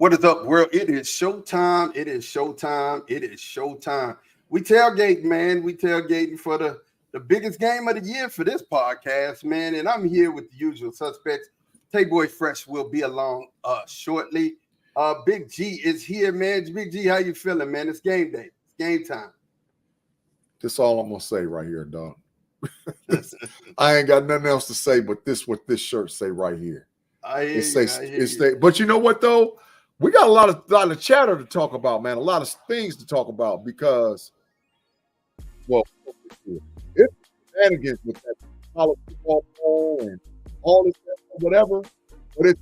What is up, world? It is showtime. It is showtime. It is showtime. We tailgate, man. We tailgating for the biggest game of the year for this podcast, man. And I'm here with the usual suspects. Tay-Boy Fresh will be along shortly. Big G is here, man. Big G, how you feeling, man? It's game day. It's game time. That's all I'm gonna say right here, dog. I ain't got nothing else to say but what this shirt say right here. I hear you. But you know what though? We got a lot of chatter to talk about, man. A lot of things to talk about because, well, it's shenanigans with that college football poll and all this whatever. But it's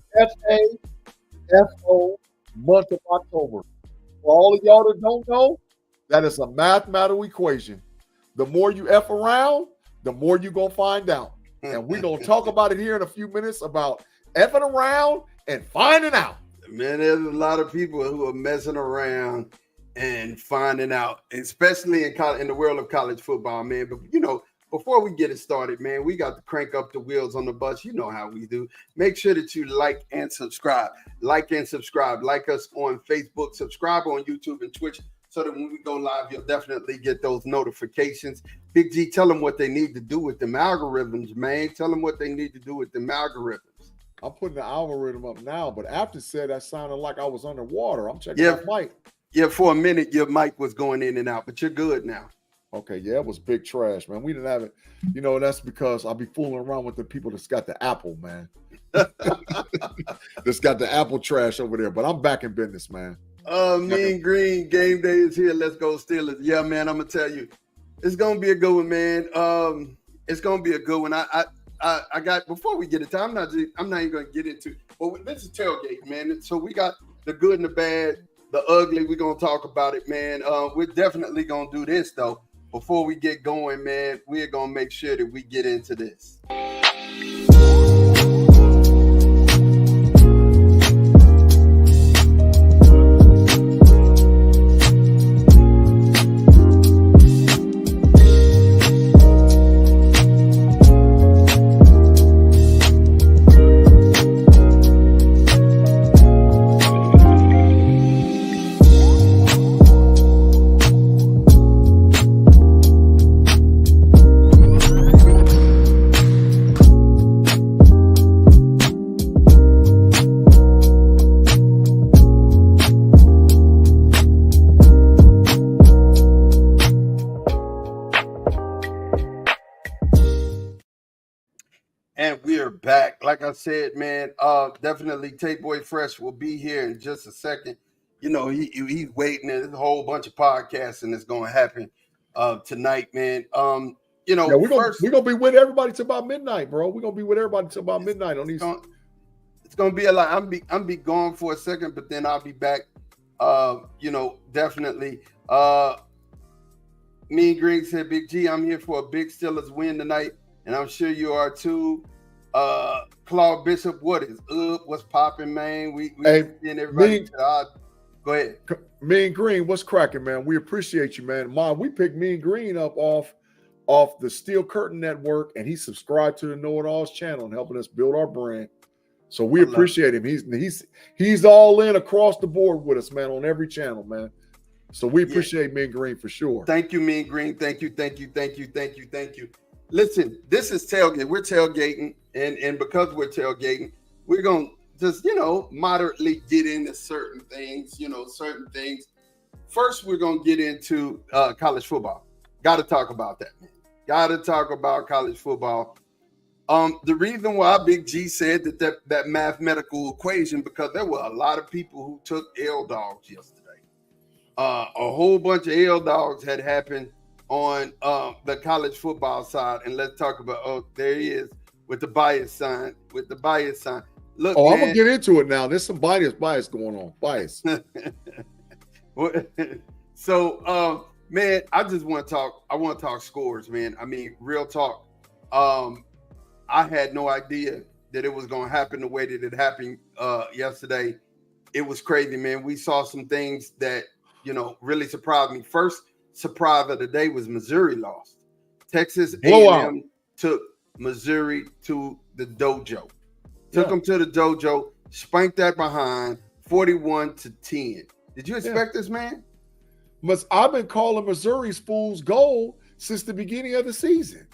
FAFO month of October. For all of y'all that don't know, that is a mathematical equation. The more you F around, the more you're going to find out. And we're going to talk about it here in a few minutes about effing around and finding out. Man, there's a lot of people who are messing around and finding out, especially in the world of college football, man. But, you know, before we get it started, man, we got to crank up the wheels on the bus. You know how we do. Make sure that you like and subscribe. Like and subscribe. Like us on Facebook. Subscribe on YouTube and Twitch so that when we go live, you'll definitely get those notifications. Big G, tell them what they need to do with them algorithms, man. Tell them what they need to do with them algorithms. I'm putting the algorithm up now, but after said that sounded like I was underwater. I'm checking my mic. Yeah, for a minute your mic was going in and out, but you're good now. Okay, yeah, it was big trash, man. We didn't have it. You know, that's because I'll be fooling around with the people that's got the Apple, man. That's got the Apple trash over there, but I'm back in business, man. Mean Green, game day is here. Let's go Steelers. Yeah, man, I'm going to tell you. It's going to be a good one, man. It's going to be a good one. I got, before we get into, I'm not even going to get into, well, this is tailgate, man. So we got the good and the bad, the ugly. We're going to talk about it, man. We're definitely going to do this, though. Before we get going, man, we're going to make sure that we get into this. And we're back. Like I said, man, definitely Tay-Boy Fresh will be here in just a second. You know, he's waiting. There's a whole bunch of podcasting that's going to happen tonight, man. You know, yeah, we're gonna be with everybody till about midnight, bro. We're gonna be with everybody till about midnight on these. It's gonna be a lot. I'm be gone for a second, but then I'll be back. You know, definitely. Mean Green said, Big G, I'm here for a big Steelers win tonight. And I'm sure you are too. Claude Bishop, what is up? What's popping, man? We seeing everybody. Go ahead. Mean Green, what's cracking, man? We appreciate you, man. Mom, we picked Mean Green up off the Steel Curtain Network, and he subscribed to the KnoItAllz channel and helping us build our brand. So we appreciate him. He's all in across the board with us, man, on every channel, man. So we appreciate Mean Green for sure. Thank you, Mean Green. Thank you. Listen, this is tailgate. We're tailgating, and because we're tailgating, we're going to just, you know, moderately get into certain things, First, we're going to get into college football. Got to talk about that, man. Got to talk about college football. The reason why Big G said that mathematical equation, because there were a lot of people who took L-Dogs yesterday. A whole bunch of L-Dogs had happened on the college football side, and let's talk about, there he is with the bias sign, Look, man, I'm gonna get into it now. There's some bias going on. Bias. So, man, I just want to talk. I want to talk scores, man. I mean, real talk. I had no idea that it was going to happen the way that it happened yesterday. It was crazy, man. We saw some things that, you know, really surprised me. First surprise of the day was Missouri lost. Texas A&M took Missouri to the dojo. Took them to the dojo, spanked that behind 41-10. Did you expect this, man? I've been calling Missouri's fool's gold since the beginning of the season.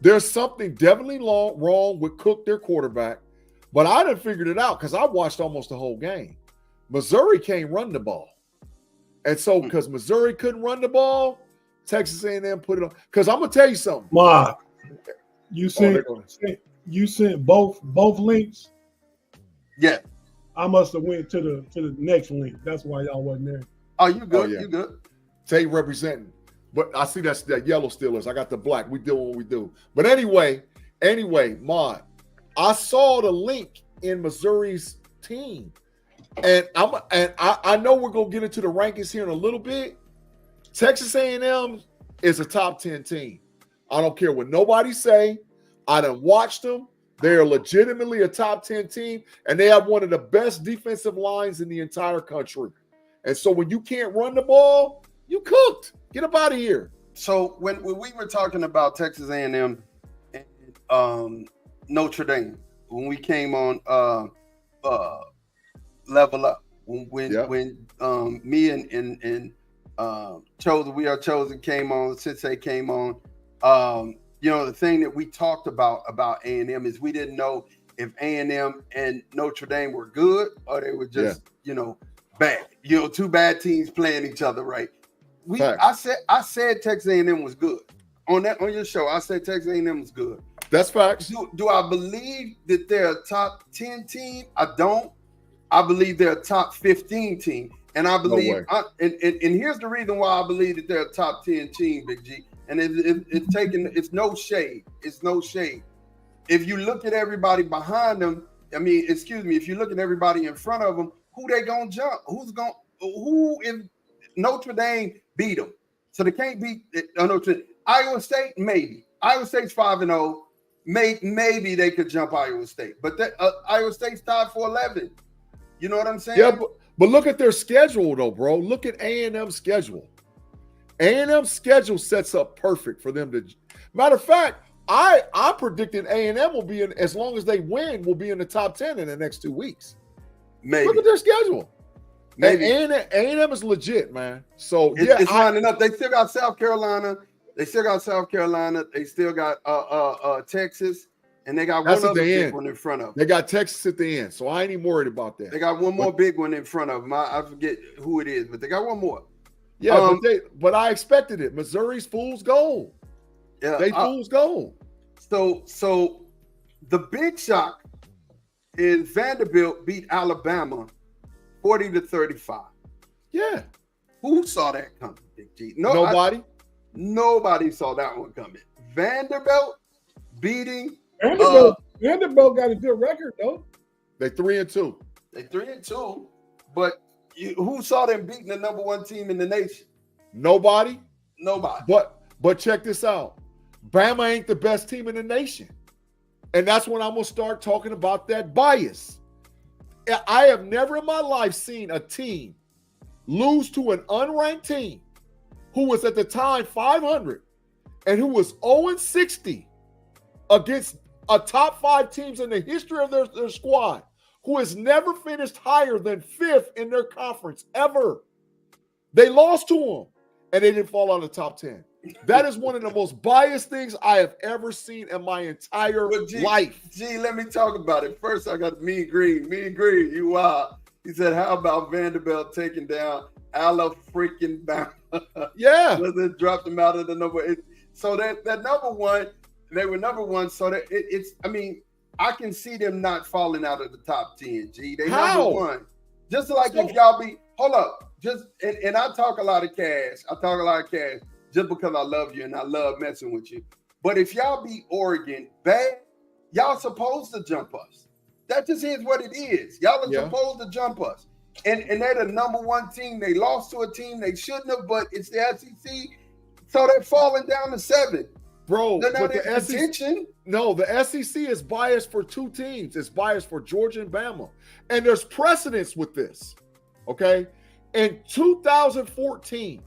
There's something definitely wrong with Cook, their quarterback, but I done figured it out because I watched almost the whole game. Missouri can't run the ball. And so because Missouri couldn't run the ball, Texas A&M put it on. Because I'm going to tell you something. Ma, you sent both links? Yeah. I must have went to the next link. That's why y'all wasn't there. Oh, you good? Oh, yeah. You good? Tay representing. But I see that yellow Steelers. I got the black. We do what we do. But anyway, Mod, I saw the link in Missouri's team. And I know we're gonna get into the rankings here in a little bit. Texas A&M is a top 10 team. I don't care what nobody say. I done watched them. They are legitimately a top 10 team, and they have one of the best defensive lines in the entire country. And so when you can't run the ball, you cooked. Get up out of here. So when we were talking about Texas A&M and Notre Dame, when we came on Level Up, when me and Chosen, We Are Chosen came on, Sensei came on, the thing that we talked about A&M is we didn't know if A&M and Notre Dame were good or they were just, bad. Two bad teams playing each other, right? I said Texas A&M was good. On your show, I said Texas A&M was good. That's facts. Do I believe that they're a top 10 team? I don't. I believe they're a top 15 team. And I believe, and here's the reason why I believe that they're a top 10 team, Big G. And it's no shade. It's no shade. If you look at everybody behind them, if you look at everybody in front of them, who they gonna jump? Who if Notre Dame beat them? So they can't beat Notre Dame. Iowa State, maybe. Iowa State's 5-0. Maybe they could jump Iowa State. But Iowa State's tied for 11. You know what I'm saying? Yeah, but look at their schedule, though, bro. Look at A&M's schedule. A&M's schedule sets up perfect for them to. Matter of fact, I predicted A&M will be in, as long as they win, will be in the top 10 in the next 2 weeks. Maybe. Look at their schedule. Maybe. And A&M is legit, man. So it's lining up. They still got South Carolina. They still got Texas. And they got one other big one in front of them. They got Texas at the end, so I ain't even worried about that. They got one more big one in front of them. I forget who it is, but they got one more. Yeah, but I expected it. Missouri's fool's gold. Yeah, they fool's gold. So the big shock is Vanderbilt beat Alabama 40-35. Yeah. Who saw that coming, Big G? Nobody. Nobody saw that one coming. Vanderbilt beating. Vanderbilt got a good record, though. They 3-2. They 3-2, but who saw them beating the number one team in the nation? Nobody. But check this out. Bama ain't the best team in the nation. And that's when I'm going to start talking about that bias. I have never in my life seen a team lose to an unranked team who was at the time 500 and who was 0-60 against a top 5 teams in the history of their squad, who has never finished higher than 5th in their conference ever. They lost to them, and they didn't fall out of the top 10. That is one of the most biased things I have ever seen in my entire life. Gee, let me talk about it. First, I got Mean Green. Mean Green, you wild. He said, how about Vanderbilt taking down Alabama? Yeah. They dropped them out of the number. So that number one, they were number one. So that I can see them not falling out of the top 10, G. They number one. Just like if y'all hold up. And I talk a lot of cash. Just because I love you and I love messing with you. But if y'all beat Oregon bad, y'all supposed to jump us. That just is what it is. Y'all are supposed to jump us. And they're the number one team. They lost to a team they shouldn't have, but it's the SEC. So they're falling down to 7. Bro, they're not but the SEC, the SEC is biased for 2 teams. It's biased for Georgia and Bama. And there's precedence with this, okay? In 2014,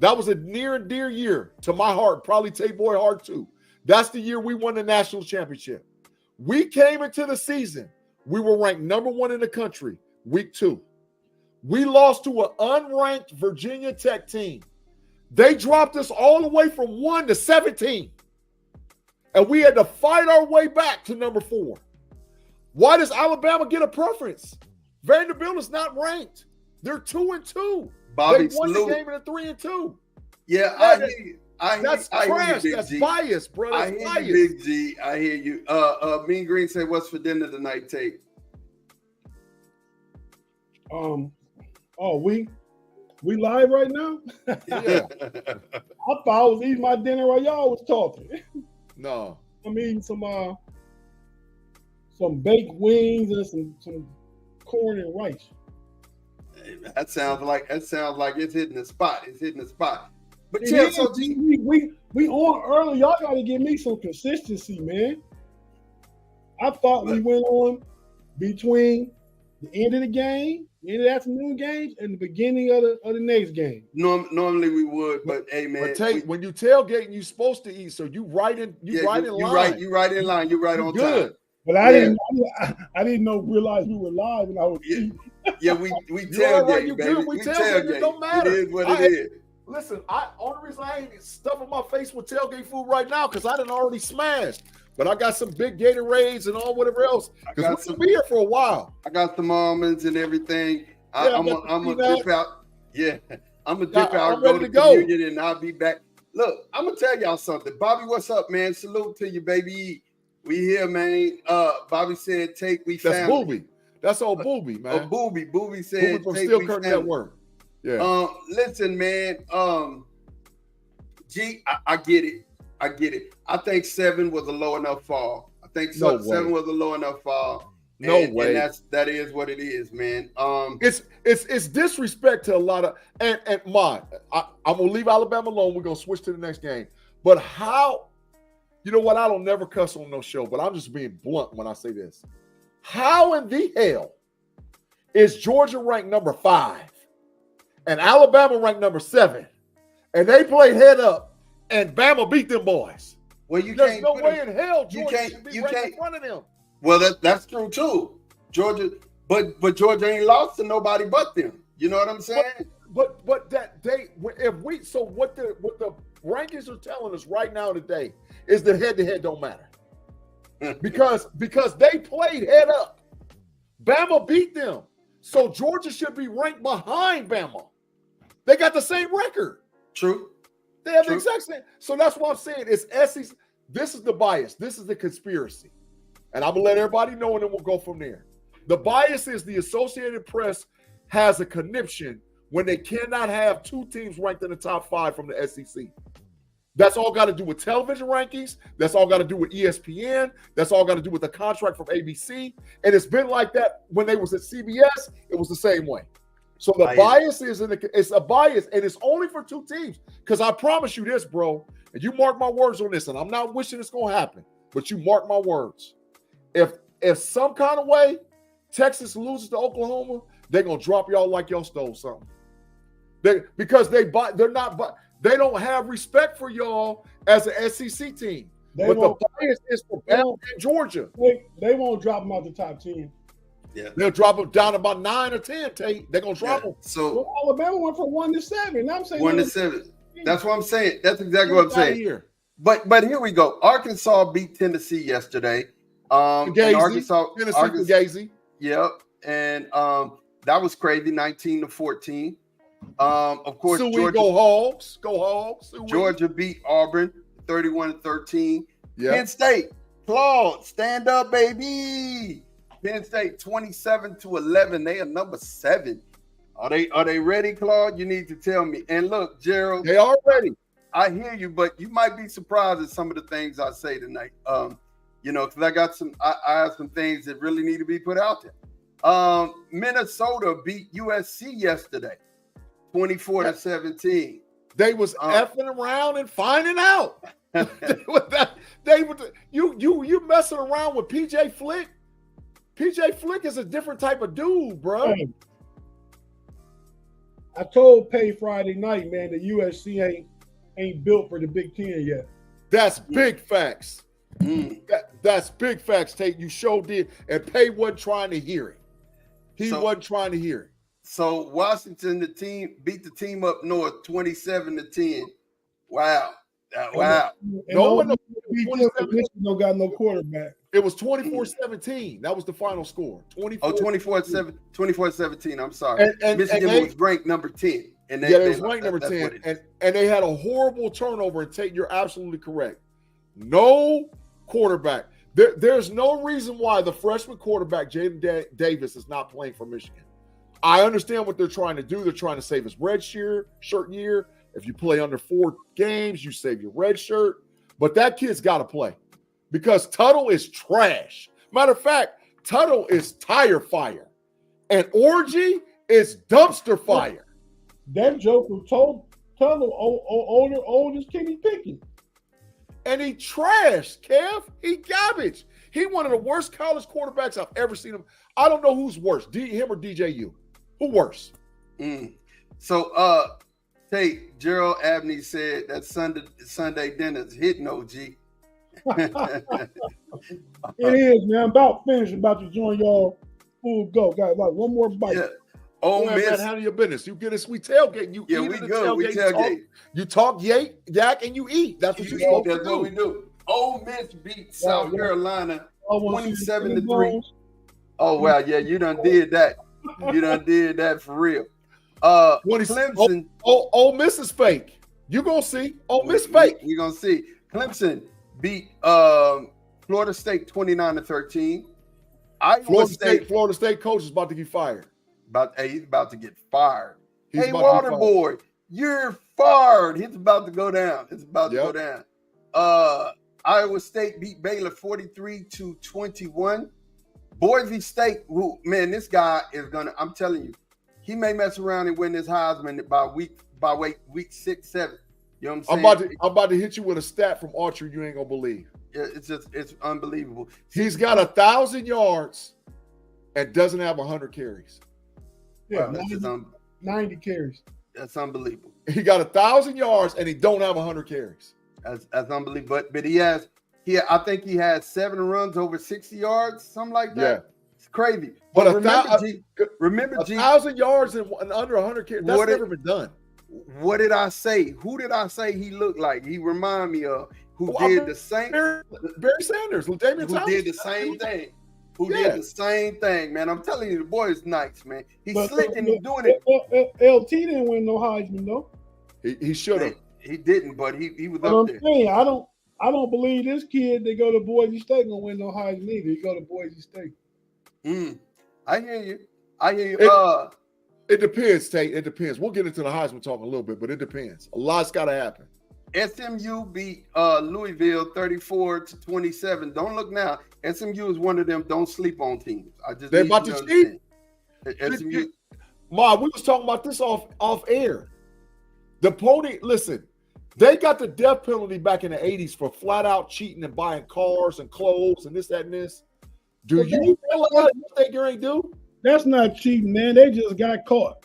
that was a near and dear year to my heart, probably Tay Boy heart too. That's the year we won the national championship. We came into the season. We were ranked number 1 in the country. week 2. We lost to an unranked Virginia Tech team. They dropped us all the way from 1 to 17. And we had to fight our way back to number 4. Why does Alabama get a preference? Vanderbilt is not ranked. They're 2-2. Bobby, they won salute. the game in a 3-2. Yeah, I hear you. That's trash. That's bias, bro. That's I hear bias. you, Big G. I hear you. Mean Green say, "What's for dinner tonight, Tate?" We live right now? Yeah. I thought I was eating my dinner while y'all was talking. No. I'm eating some baked wings and some corn and rice. That sounds like it's hitting the spot. It's hitting the spot. But Yeah, yeah, so we on early. Y'all got to give me some consistency, man. I thought we went on between the end of the game, the end of the afternoon games, and the beginning of the next game. normally we would, but hey, man. But Tate, when you tailgating, you're supposed to eat. So you right in line. You right in line. You're right on time. But I didn't realize we were live, and I was eating. Yeah, we tailgate, baby. We tailgate. It don't matter. It is what it is. Listen, only reason I ain't stuffing my face with tailgate food right now because I done already smashed. But I got some big Gatorades and all whatever else. Because we'll be here for a while. I got some almonds and everything. I'm gonna dip out. Yeah, I'm gonna dip out and go to communion, and I'll be back. Look, I'm gonna tell y'all something. Bobby, what's up, man? Salute to you, baby. We here, man. Bobby said, "Take we family." That's Booby. That's old Booby, man. Booby. Booby said, Booby from "Take Steel we Curtain family." Network. Yeah. Listen, man. G, I get it. I get it. I think 7 was a low enough fall. I think 7 was a low enough fall. No way. And that is what it is, man. It's disrespect to a lot of and I'm gonna leave Alabama alone. We're gonna switch to the next game. But how? You know what? I don't never cuss on no show, but I'm just being blunt when I say this. How in the hell is Georgia ranked number 5 and Alabama ranked number 7, and they played head up, and Bama beat them boys? Well, there's no way in hell Georgia should be ranked in front of them. Well, that's true too. Georgia, but Georgia ain't lost to nobody but them. You know what I'm saying? But that they what the rankings are telling us right now today is that head-to-head don't matter. because they played head up. Bama beat them. So Georgia should be ranked behind Bama. They got the same record. True. They have the exact same. So that's what I'm saying. It's SEC. This is the bias. This is the conspiracy. And I'm going to let everybody know, and then we'll go from there. The bias is the Associated Press has a conniption when they cannot have 2 teams ranked in the top 5 from the SEC. That's all got to do with television rankings. That's all got to do with ESPN. That's all got to do with the contract from ABC. And it's been like that when they was at CBS. It was the same way. So the bias is it's a bias, and it's only for 2 teams. Because I promise you this, bro, and you mark my words on this, and I'm not wishing it's going to happen, but you mark my words. If some kind of way Texas loses to Oklahoma, they're going to drop y'all like y'all stole something. Because they don't have respect for y'all as an SEC team. But the bias is for Bama and Georgia. They won't drop them out the top 10. Yeah, they'll drop them down about 9 or 10. Tate, they're gonna drop them. So Alabama went from 1 to 7. I'm saying 1 to 7. That's what I'm saying. That's exactly what I'm saying. Here. But here we go. Arkansas beat Tennessee yesterday. Arkansas. Gazy. Yep, and that was crazy. 19-14. Of course, Georgia. Go Hogs. Go Hogs. Georgia beat Auburn 31-13. Yep. Penn State. Claude, stand up, baby. Penn State 27-11. They are number 7. Are they ready, Claude? You need to tell me. And look, Gerald, they are ready. I hear you, but you might be surprised at some of the things I say tonight. Because I have some things that really need to be put out there. Minnesota beat USC yesterday, 24-17. They was effing around and finding out. You messing around with PJ Flick. PJ Flick is a different type of dude, bro. Hey, I told Pay Friday night, man, that USC ain't built for the Big Ten yet. That's big facts. That's big facts, Tate. You sure did. And Pay wasn't trying to hear it. He wasn't trying to hear it. So Washington, the team beat the team up north 27-10. Wow. Wow. No one don't got no quarterback. It was 24-17. That was the final score. 24-17. I'm sorry. Michigan was ranked number 10. And it was ranked number 10. And they had a horrible turnover. And Tate, you're absolutely correct. No quarterback. There's no reason why the freshman quarterback, Jaden Davis, is not playing for Michigan. I understand what they're trying to do. They're trying to save his red shirt year. If you play under 4 games, you save your red shirt. But that kid's got to play because Tuttle is trash. Matter of fact, Tuttle is tire fire. And Orgy is dumpster fire. That joker told Tuttle old as Kenny Pickett. And he trashed, Kev. He garbage. He one of the worst college quarterbacks I've ever seen him. I don't know who's worse, him or DJU. Who worse? So, Tate, Gerald Abney said that Sunday dinner's hitting OG. It is, man. I'm about finished. About to join y'all. Full go. Got like one more bite. Yeah. Oh, man, handle your business. You get us. We tailgate. You eat we at the go. We tailgate. You talk yak, and you eat. That's what you do. That's what we do. Ole Miss beat South Carolina 27-3. Oh wow, yeah, you done did that. You done did that for real. Clemson. Ole Miss is fake. You gonna see? Ole Miss fake. We gonna see. Clemson beat Florida State 29-13. Florida State coach is about to get fired. He's about to get fired. Hey, Waterboy, you're fired. It's about to go down. It's about to go down. Iowa State beat Baylor 43-21. Boise State, this guy is gonna. I'm telling you, he may mess around and win this Heisman by week 6, 7. You know what I'm saying? I'm about to hit you with a stat from Archer you ain't gonna believe. It's unbelievable. He's got 1,000 yards and doesn't have 100 carries. Yeah, 90 carries. That's unbelievable. He got 1,000 yards and he don't have 100 carries. That's unbelievable. But I think he had 7 runs over 60 yards, something like that. Yeah. It's crazy. But remember, 1,000 yards and under 100 carries. That's never been done. What did I say? Who did I say he looked like? He remind me of did the same. Barry Sanders, who did the same thing. Did the same thing, man. I'm telling you, the boy is nice, man. He's slick and he's doing it. LT didn't win no Heisman, though. He should have. He didn't, but he was up there. Saying, I don't believe this kid that go to Boise State gonna win no Heisman either. He go to Boise State. I hear you. It depends, Tate. It depends. We'll get into the Heisman talk a little bit, but it depends. A lot's got to happen. SMU beat Louisville 34-27. Don't look now. SMU is one of them don't sleep on teams. They're about to cheat. SMU. Ma, we was talking about this off air. The pony, listen, they got the death penalty back in the 80s for flat out cheating and buying cars and clothes and this, that, and this. Do you realize what they going to do? That's not cheating, man. They just got caught.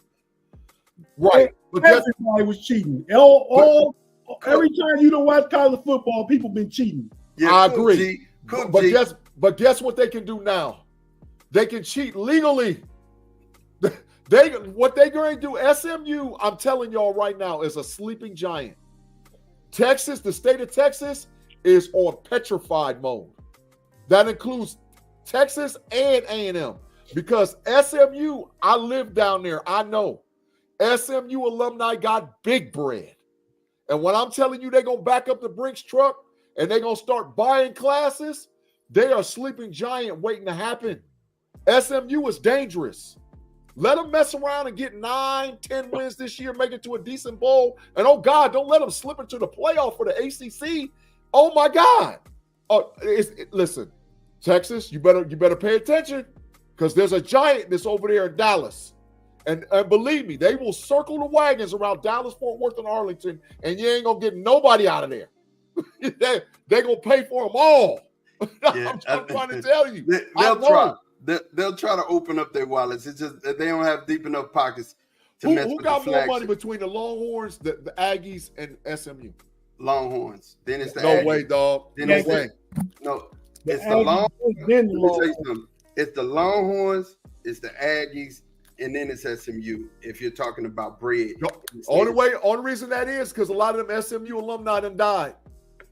Right. But everybody was cheating. Every time you don't watch college football, people been cheating. Yeah, I agree. But guess what they can do now? They can cheat legally. What they going to do, SMU, I'm telling y'all right now, is a sleeping giant. Texas, the state of Texas, is on petrified mode. That includes Texas and A&M. Because SMU, I live down there. I know. SMU alumni got big bread. And when I'm telling you they're going to back up the Brinks truck and they're going to start buying classes, they are a sleeping giant waiting to happen. SMU is dangerous. Let them mess around and get 9, 10 wins this year, make it to a decent bowl. And, oh, God, don't let them slip into the playoff for the ACC. Oh, my God. Listen, Texas, you better pay attention because there's a giant that's over there in Dallas. And believe me, they will circle the wagons around Dallas, Fort Worth, and Arlington, and you ain't going to get nobody out of there. They're going to pay for them all. I'm trying to tell you. They'll try. They'll try to open up their wallets. It's just that they don't have deep enough pockets to mess with the flagship. Who got more money between the Longhorns, the Aggies, and SMU? Longhorns. Then it's the Aggies. Way, dog. Then no way. No, it's the Longhorns. It's the Longhorns, it's the Aggies, and then it's SMU. If you're talking about bread, only reason that is because a lot of them SMU alumni done died.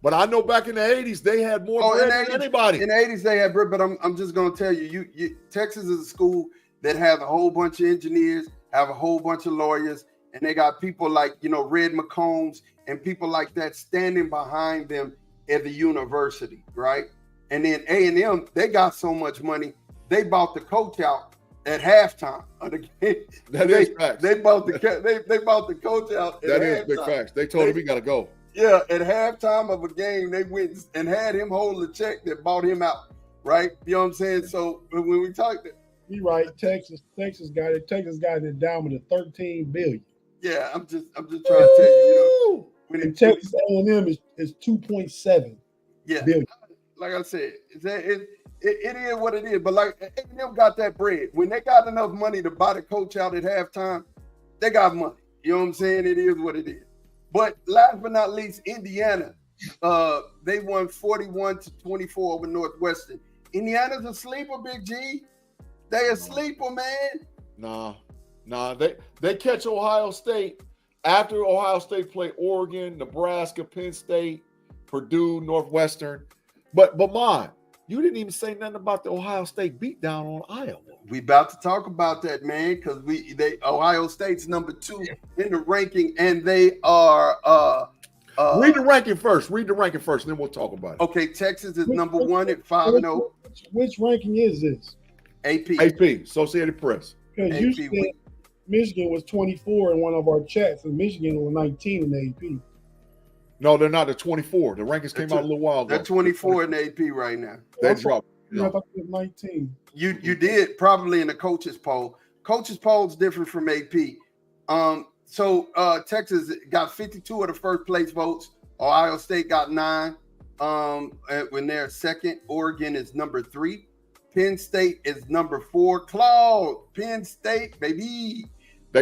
But I know back in the 80s they had more bread than anybody. In the 80s they had bread, but I'm just gonna tell you, Texas is a school that has a whole bunch of engineers, have a whole bunch of lawyers, and they got people like Red McCombs and people like that standing behind them at the university, right? And then A&M, they got so much money, they bought the coach out at halftime of the game. That is facts. They bought the coach out. That is big facts. They told him he got to go. Yeah, at halftime of a game, they went and had him hold the check that bought him out, right? You know what I'm saying? So when we talked, you're right. Texas got an endowment of $13 billion. Yeah, I'm just trying to tell you, when Texas A&M is 2.7 billion. Like I said, it is what it is. But like A&M got that bread. When they got enough money to buy the coach out at halftime, they got money. You know what I'm saying? It is what it is. But last but not least, Indiana, they won 41-24 over Northwestern. Indiana's a sleeper, Big G. They a sleeper, man. Nah. They catch Ohio State after Ohio State play Oregon, Nebraska, Penn State, Purdue, Northwestern. But mine, you didn't even say nothing about the Ohio State beatdown on Iowa. We about to talk about that, man, because Ohio State's number 2 in the ranking, and they are read the ranking first, and then we'll talk about it. Okay, Texas is number 1 at 5-0. Which ranking is this? AP, Associated Press. Because you said Michigan was 24 in one of our chats, and Michigan was 19 in the AP. No, they're not. They're 24. The rankings came out a little while ago. They're 24 in the AP right now. They dropped. I thought it was 19. You did probably in the coaches poll. Coaches poll is different from AP. So Texas got 52 of the first place votes. Ohio State got 9. When they're second, Oregon is number 3. Penn State is number 4. Claude, Penn State, baby.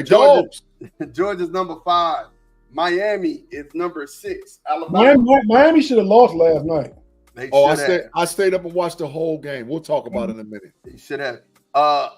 Georgia's number 5. Miami is number 6. Alabama. Miami should have lost last night. I stayed up and watched the whole game. We'll talk about it in a minute. They should have.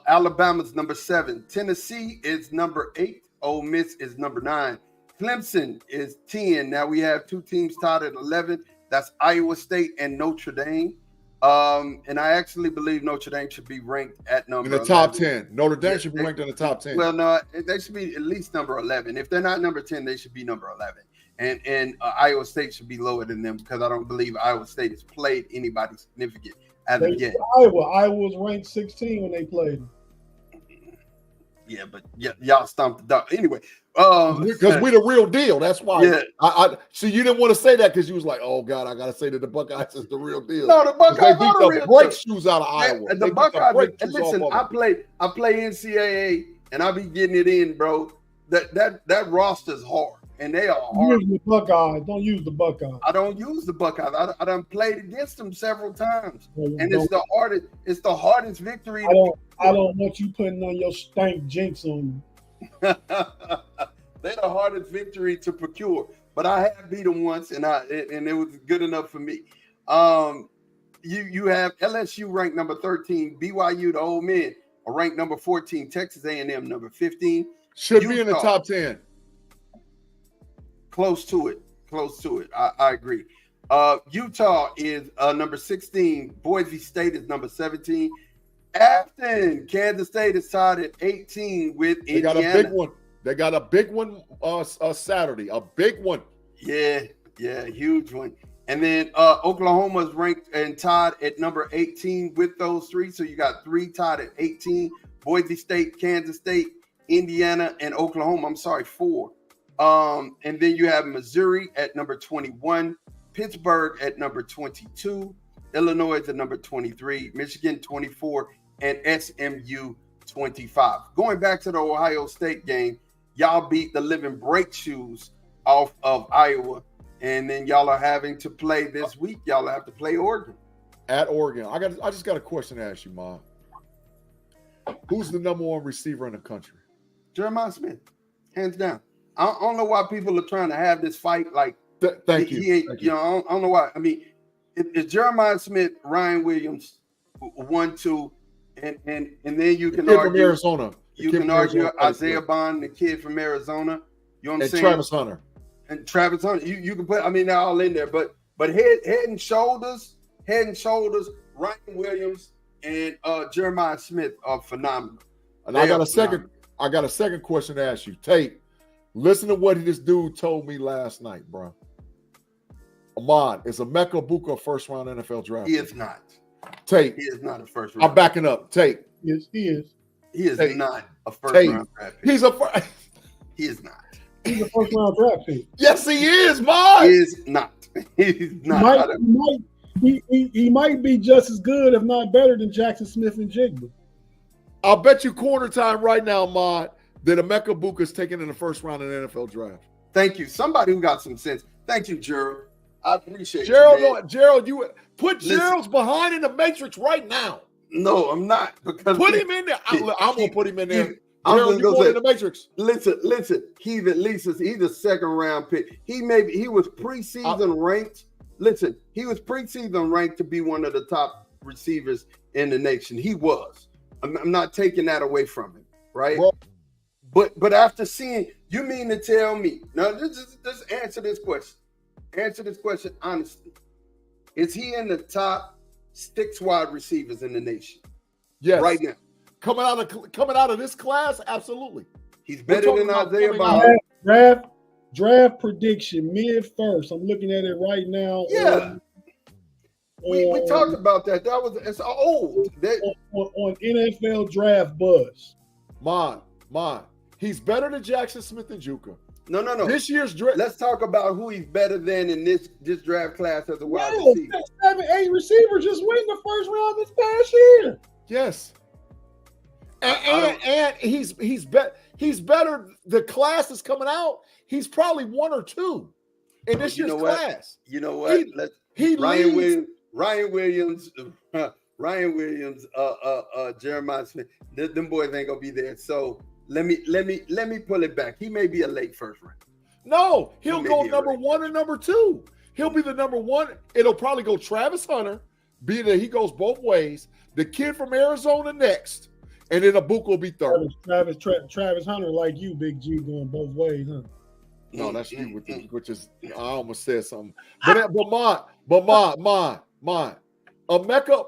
Alabama's number 7. Tennessee is number 8. Ole Miss is number 9. Clemson is 10. Now we have 2 teams tied at 11. That's Iowa State and Notre Dame. And I actually believe Notre Dame should be ranked at number in the 11. top 10. Notre Dame should be ranked in the top 10. Well, no, they should be at least number 11. If they're not number 10, they should be number 11. And Iowa State should be lower than them because I don't believe Iowa State has played anybody significant as of yet. Iowa was ranked 16 when they played. Yeah, but y'all stomped the dog. Anyway, because we're the real deal. That's why. Yeah. I see you didn't want to say that because you was like, oh God, I gotta say that the Buckeyes is the real deal. No, the Buckeyes beat are the real break deal. shoes out of Iowa. The Buckeyes. Listen, I play NCAA and I be getting it in, bro. That roster's hard. And they are hard. Use the Buckeyes. Don't use the Buckeyes. I don't use the Buckeyes. I done played against them several times, and it's the hardest. It's the hardest victory. I don't want you putting on your stank jinx on me. They're the hardest victory to procure. But I have beat them once, and it was good enough for me. You have LSU ranked number 13, BYU the Old Men are ranked number 14, Texas A&M number 15. Should be in the top 10. Close to it. I agree. Utah is number 16. Boise State is number 17. Afton, Kansas State is tied at 18 with Indiana. They got a big one Saturday. A big one. Yeah, huge one. And then Oklahoma is ranked and tied at number 18 with those 3. So you got 3 tied at 18. Boise State, Kansas State, Indiana, and Oklahoma. I'm sorry, 4. And then you have Missouri at number 21, Pittsburgh at number 22, Illinois at number 23, Michigan 24, and SMU 25. Going back to the Ohio State game, y'all beat the living break shoes off of Iowa, and then y'all are having to play this week. Y'all have to play Oregon. At Oregon. I just got a question to ask you, Ma. Who's the number 1 receiver in the country? Jeremiah Smith, hands down. I don't know why people are trying to have this fight. Like, thank you. I don't know why. I mean, it's Jeremiah Smith, Ryan Williams, 1, 2, And then you The can kid from argue Arizona. The you kid can from argue Arizona plays Isaiah good. Bond, the kid from Arizona. You know what I'm And saying? Travis Hunter. And Travis Hunter. You can put, I mean, they're all in there, but head and shoulders, Ryan Williams and Jeremiah Smith are phenomenal. And I got a second question to ask you. Tate, listen to what this dude told me last night, bro. Ahmad, is Emeka Egbuka a first-round NFL draft? He is not. Tate. He is not a first round. I'm backing up. Tate. Yes, he is. He is Tate. not a first Tate. round draft pick. He is not. He's a first round draft pick. Yes, he is, man. He is not. He's not. He might be just as good, if not better, than Jackson Smith and Jigba. I'll bet you corner time right now, Ahmad, that Emeka Egbuka is taken in the first round in the NFL draft. Thank you. Somebody who got some sense. Thank you, Gerald. I appreciate Gerald, you put Gerald's behind in the matrix right now. No, I'm not. Because put him in there. I'm going to put him in there. I'm Gerald, just you gonna going say, in the matrix. Listen. He's at least he's a second round pick. He was preseason ranked. Listen, he was preseason ranked to be one of the top receivers in the nation. He was. I'm not taking that away from him, right? Well, but after seeing, you mean to tell me? Now, just answer this question. Answer this question honestly. Is he in the top 6 wide receivers in the nation? Yes. Right now. Coming out of this class, absolutely. He's better than Isaiah Bond. Draft prediction mid-first. I'm looking at it right now. Yeah. We talked about that. It's old. On NFL Draft Buzz. Mon. He's better than Jackson Smith and Juka. No. This year's draft. Let's talk about who he's better than in this draft class as a wide No, receiver. 7-8 receivers just win the first round this past year. Yes. And he's better. The class is coming out. He's probably 1 or 2 in this year's class. You know what? Ryan Williams, Jeremiah Smith. Them boys ain't gonna be there. So let me pull it back. He may be a late first round. No, he'll go number 1 and number 2. He'll be the number 1. It'll probably go Travis Hunter, be that he goes both ways. The kid from Arizona next, and then Egbuka will be third. Travis Hunter, like you, Big G, going both ways, huh? No, that's you, which is I almost said something. But Ma, Emeka,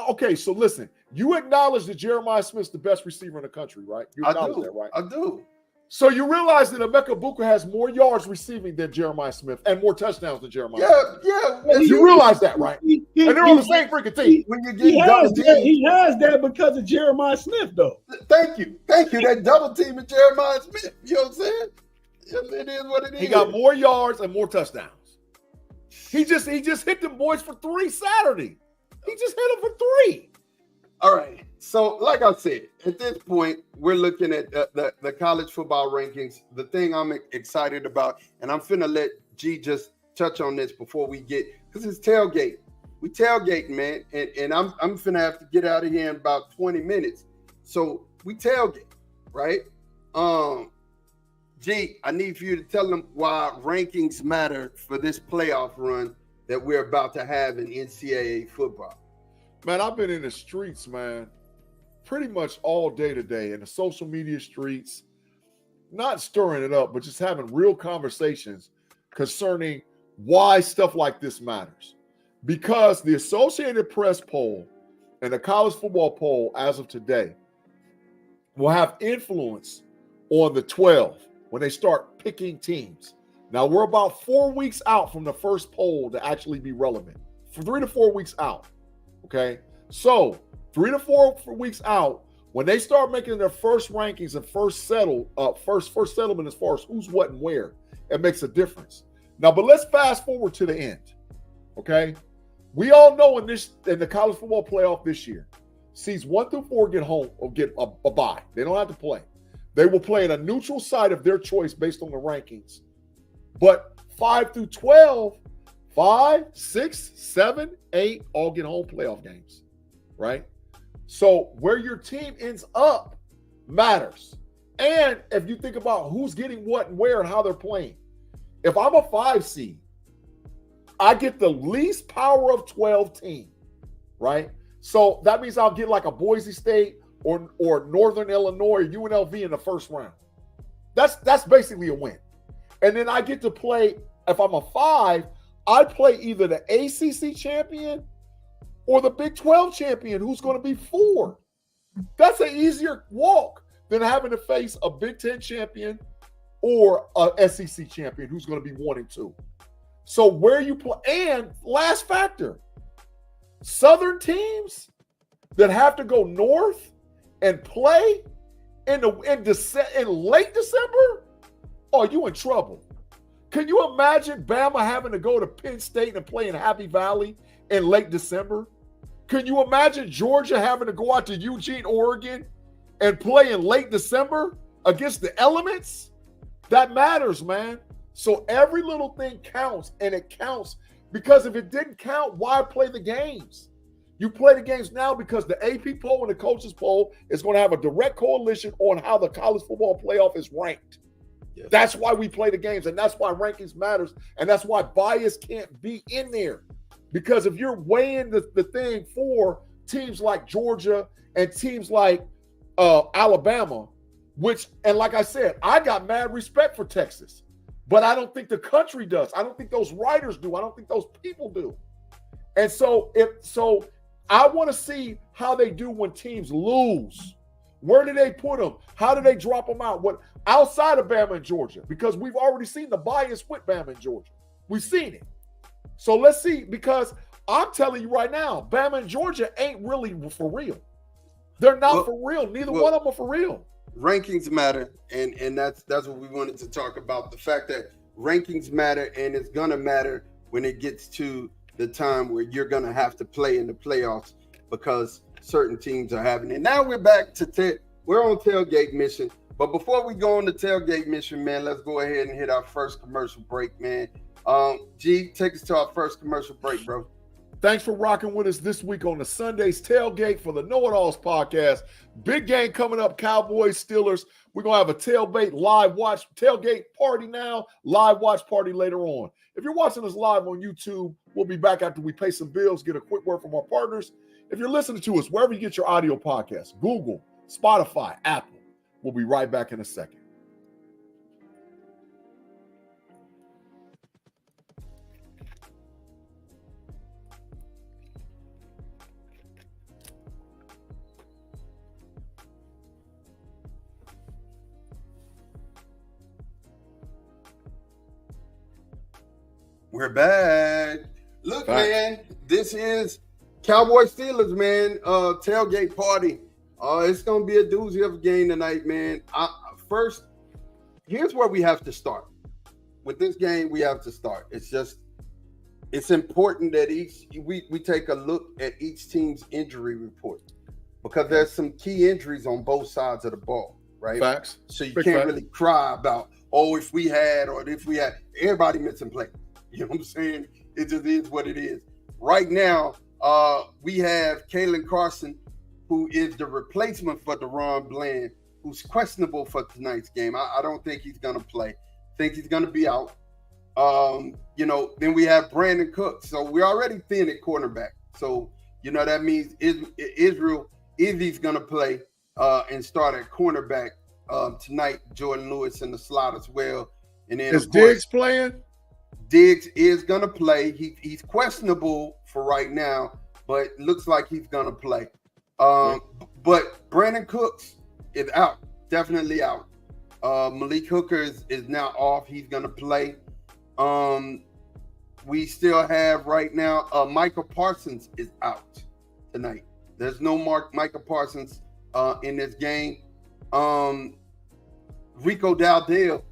okay? So listen, you acknowledge that Jeremiah Smith's the best receiver in the country, right? You acknowledge that, right? I do. So you realize that Emeka Egbuka has more yards receiving than Jeremiah Smith and more touchdowns than Jeremiah Smith. Yeah. You realize that, right? And they're on the same freaking team. When you He get has that because of Jeremiah Smith, though. Thank you. That double team of Jeremiah Smith. You know what I'm saying? It is what it is. He got more yards and more touchdowns. He just hit them boys for 3 Saturday. He just hit them for 3. All right. So, like I said, at this point, we're looking at the college football rankings. The thing I'm excited about, and I'm finna let G just touch on this before we get, because it's tailgate. We tailgating, man, and I'm finna have to get out of here in about 20 minutes. So we tailgate, right? G, I need for you to tell them why rankings matter for this playoff run that we're about to have in NCAA football. Man, I've been in the streets, man, pretty much all day today in the social media streets, not stirring it up, but just having real conversations concerning why stuff like this matters. Because the Associated Press poll and the college football poll as of today will have influence on the 12 when they start picking teams. Now, we're about 4 weeks out from the first poll to actually be relevant. For 3 to 4 weeks out. Okay, so 3 to 4 weeks out, when they start making their first rankings and first settlement as far as who's what and where, it makes a difference. Now, but let's fast forward to the end. Okay, we all know in the college football playoff this year, seeds 1 through 4 get home or get a bye. They don't have to play. They will play in a neutral site of their choice based on the rankings. But 5 through 12. 5, 6, 7, 8 all get home playoff games, right? So where your team ends up matters. And if you think about who's getting what and where and how they're playing, if I'm a 5 seed, I get the least power of 12 team, right? So that means I'll get like a Boise State or Northern Illinois or UNLV in the first round. That's basically a win. And then I get to play, if I'm a 5, I play either the ACC champion or the Big 12 champion, who's going to be 4. That's an easier walk than having to face a Big 10 champion or a SEC champion who's going to be 1 and 2. So where you play, and last factor, Southern teams that have to go north and play in late December, oh, you in trouble. Can you imagine Bama having to go to Penn State and play in Happy Valley in late December? Can you imagine Georgia having to go out to Eugene, Oregon and play in late December against the elements? That matters, man. So every little thing counts, and it counts because if it didn't count, why play the games? You play the games now because the AP poll and the coaches poll is going to have a direct correlation on how the college football playoff is ranked. Yes. That's why we play the games, and that's why rankings matters, and that's why bias can't be in there. Because if you're weighing the thing for teams like Georgia and teams like Alabama, and like I said, I got mad respect for Texas, but I don't think the country does. I don't think those writers do. I don't think those people do. And so I want to see how they do when teams lose. Where do they put them? How do they drop them out? What outside of Bama and Georgia? Because we've already seen the bias with Bama and Georgia. We've seen it. So let's see, because I'm telling you right now, Bama and Georgia ain't really for real. They're not for real. Neither one of them are for real. Rankings matter, and that's what we wanted to talk about. The fact that rankings matter, and it's gonna matter when it gets to the time where you're gonna have to play in the playoffs because certain teams are having it. Now we're back to we're on tailgate mission. But before we go on the tailgate mission, man, let's go ahead and hit our first commercial break, man. G, take us to our first commercial break, bro. Thanks for rocking with us this week on the Sunday's Tailgate for the KnoItAllz podcast. Big game coming up, Cowboys, Steelers. We're going to have a tailgate party now, live watch party later on. If you're watching us live on YouTube, we'll be back after we pay some bills, get a quick word from our partners. If you're listening to us, wherever you get your audio podcasts, Google, Spotify, Apple, we'll be right back in a second. We're back. Look, man, this is Cowboys Steelers, man. Tailgate party. It's gonna be a doozy of a game tonight, man. First, here's where we have to start. With this game, we have to start. It's important that we take a look at each team's injury report because there's some key injuries on both sides of the ball, right? Facts. So you can't really cry about, if we had. Everybody missing play. You know what I'm saying? It just is what it is. Right now, we have Kalen Carson, who is the replacement for Deron Bland, who's questionable for tonight's game. I don't think he's going to play. I think he's going to be out. Then we have Brandon Cooks. So we're already thin at cornerback. So, that means Izzy's going to play and start at cornerback tonight. Jordan Lewis in the slot as well. And then is Diggs playing? Diggs is going to play. He's questionable for right now, but looks like he's going to play. But Brandon Cooks is out, definitely out. Malik Hooker is now off. He's going to play. We still have right now Michael Parsons is out tonight. There's no Michael Parsons in this game. Rico Dowdell,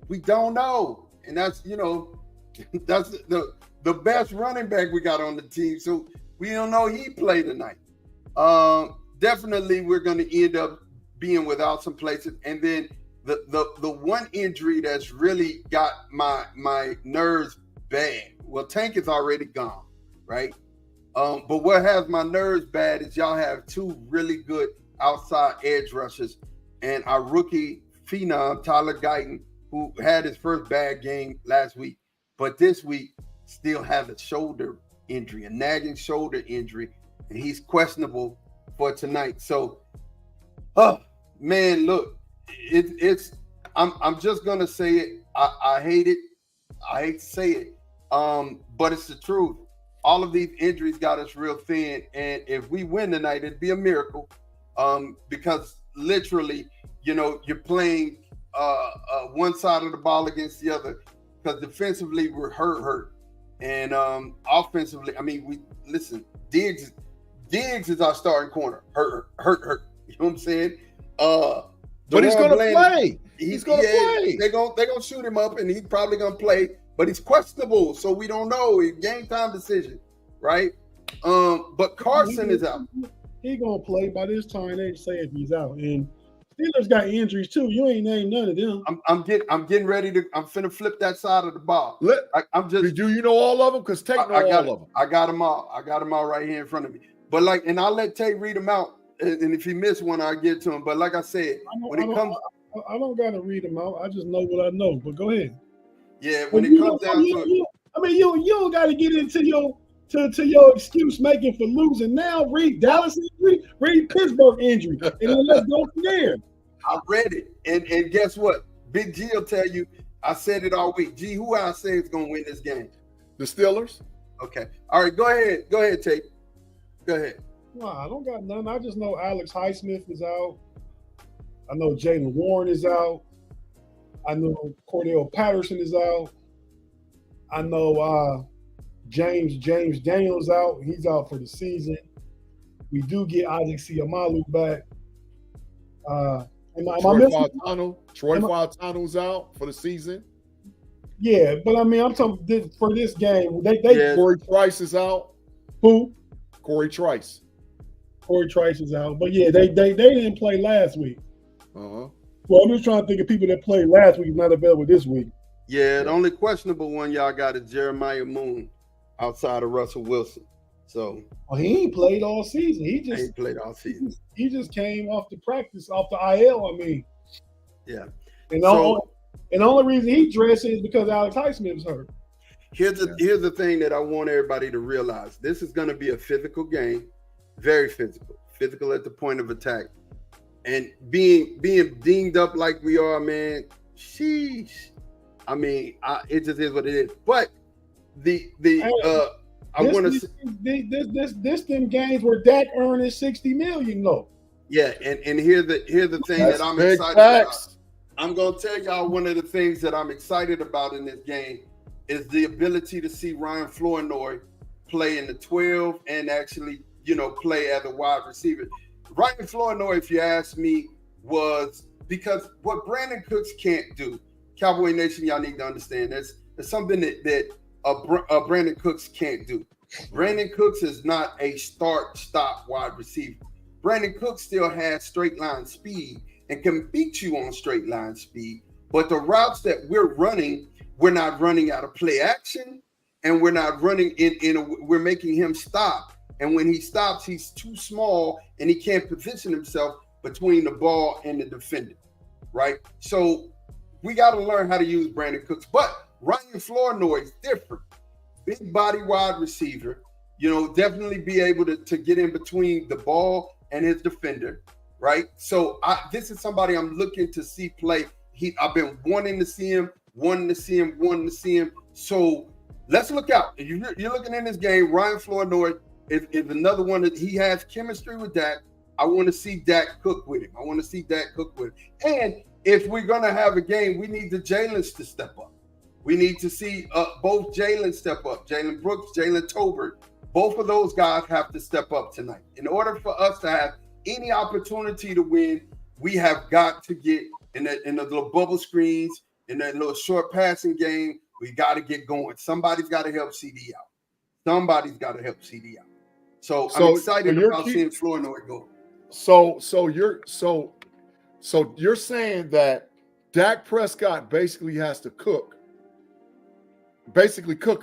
we don't know. And that's, that's the best running back we got on the team. So we don't know he played tonight. Definitely we're going to end up being without some places. And then the one injury that's really got my nerves bad. Well, Tank is already gone, right? But what has my nerves bad is y'all have two really good outside edge rushers and our rookie phenom, Tyler Guyton, who had his first bad game last week, but this week still has a shoulder injury, a nagging shoulder injury. and he's questionable for tonight. So, oh man, look, I'm just gonna say it. I hate it. I hate to say it, but it's the truth. All of these injuries got us real thin, and if we win tonight, it'd be a miracle, because literally, you're playing one side of the ball against the other, because defensively we're hurt, and offensively, I mean, Diggs is our starting corner, hurt. You know what I'm saying? But he's gonna play. He's gonna play. They're gonna shoot him up, and he's probably gonna play. But he's questionable, so we don't know. It's game time decision, right? But Carson is out. He gonna play by this time. They say if he's out, and Steelers got injuries too. You ain't named none of them. I'm getting ready to. I'm finna flip that side of the ball. I'm just. Do you know all of them? Because Tate know all of them. I got them all. I got them all right here in front of me. But and I'll let Tate read them out. And if he missed one, I'll get to him. But like I said, I don't gotta read them out. I just know what I know. But go ahead. Yeah, when it comes down to it. I mean, you don't got to get into your excuse making for losing. Now read Dallas injury, read Pittsburgh injury, and then let's go from there. I read it, and guess what? Big G will tell you. I said it all week. G, who I say is going to win this game? The Steelers. Okay. All right. Go ahead, Tate. Go ahead. No, I don't got none. I just know Alex Highsmith is out. I know Jalen Warren is out. I know Cordell Patterson is out. I know James Daniels out. He's out for the season. We do get Isaac Siamalu back. Troy Fautano's out for the season. Yeah, but I mean, I'm talking for this game. Corey Trice is out. Who? Corey Trice. Corey Trice is out. But yeah, they didn't play last week. Uh-huh. Well, I'm just trying to think of people that played last week not available this week. Yeah, the only questionable one y'all got is Jeremiah Moon outside of Russell Wilson. So he ain't played all season. He ain't played all season. He just came off the IL. I mean, yeah. And the only reason he dressed is because Alex Highsmith's hurt. Here's the thing that I want everybody to realize. This is going to be a physical game, very physical at the point of attack. And being dinged up like we are, man, sheesh. I mean, it just is what it is. But I want to this them games where Dak earning $60 million though. Yeah, and here's the thing that I'm excited about. I'm gonna tell y'all one of the things that I'm excited about in this game is the ability to see Ryan Flournoy play in the 12 and actually, play as a wide receiver. Ryan Flournoy, if you ask me, was because what Brandon Cooks can't do. Cowboy Nation, y'all need to understand that's something that Brandon Cooks can't do. Brandon Cooks is not a start-stop wide receiver. Brandon Cooks still has straight line speed and can beat you on straight line speed. But the routes that we're running, we're not running out of play action, and we're not running we're making him stop. And when he stops, he's too small and he can't position himself between the ball and the defender, right? So we got to learn how to use Brandon Cooks. But Ryan Flournoy is different. Big body wide receiver, definitely be able to get in between the ball and his defender, right? So this is somebody I'm looking to see play. I've been wanting to see him. So let's look out. If you're looking in this game, Ryan Flournoy is another one that he has chemistry with Dak. I want to see Dak cook with him. And if we're going to have a game, we need the Jalen's to step up. We need to see both Jalen step up. Jalen Brooks, Jalen Tolbert. Both of those guys have to step up tonight. In order for us to have any opportunity to win, we have got to get in the little bubble screens, in that little short passing game. We got to get going. Somebody's got to help CD out. So I'm excited about seeing Flournoy go. So you're saying that Dak Prescott basically has to cook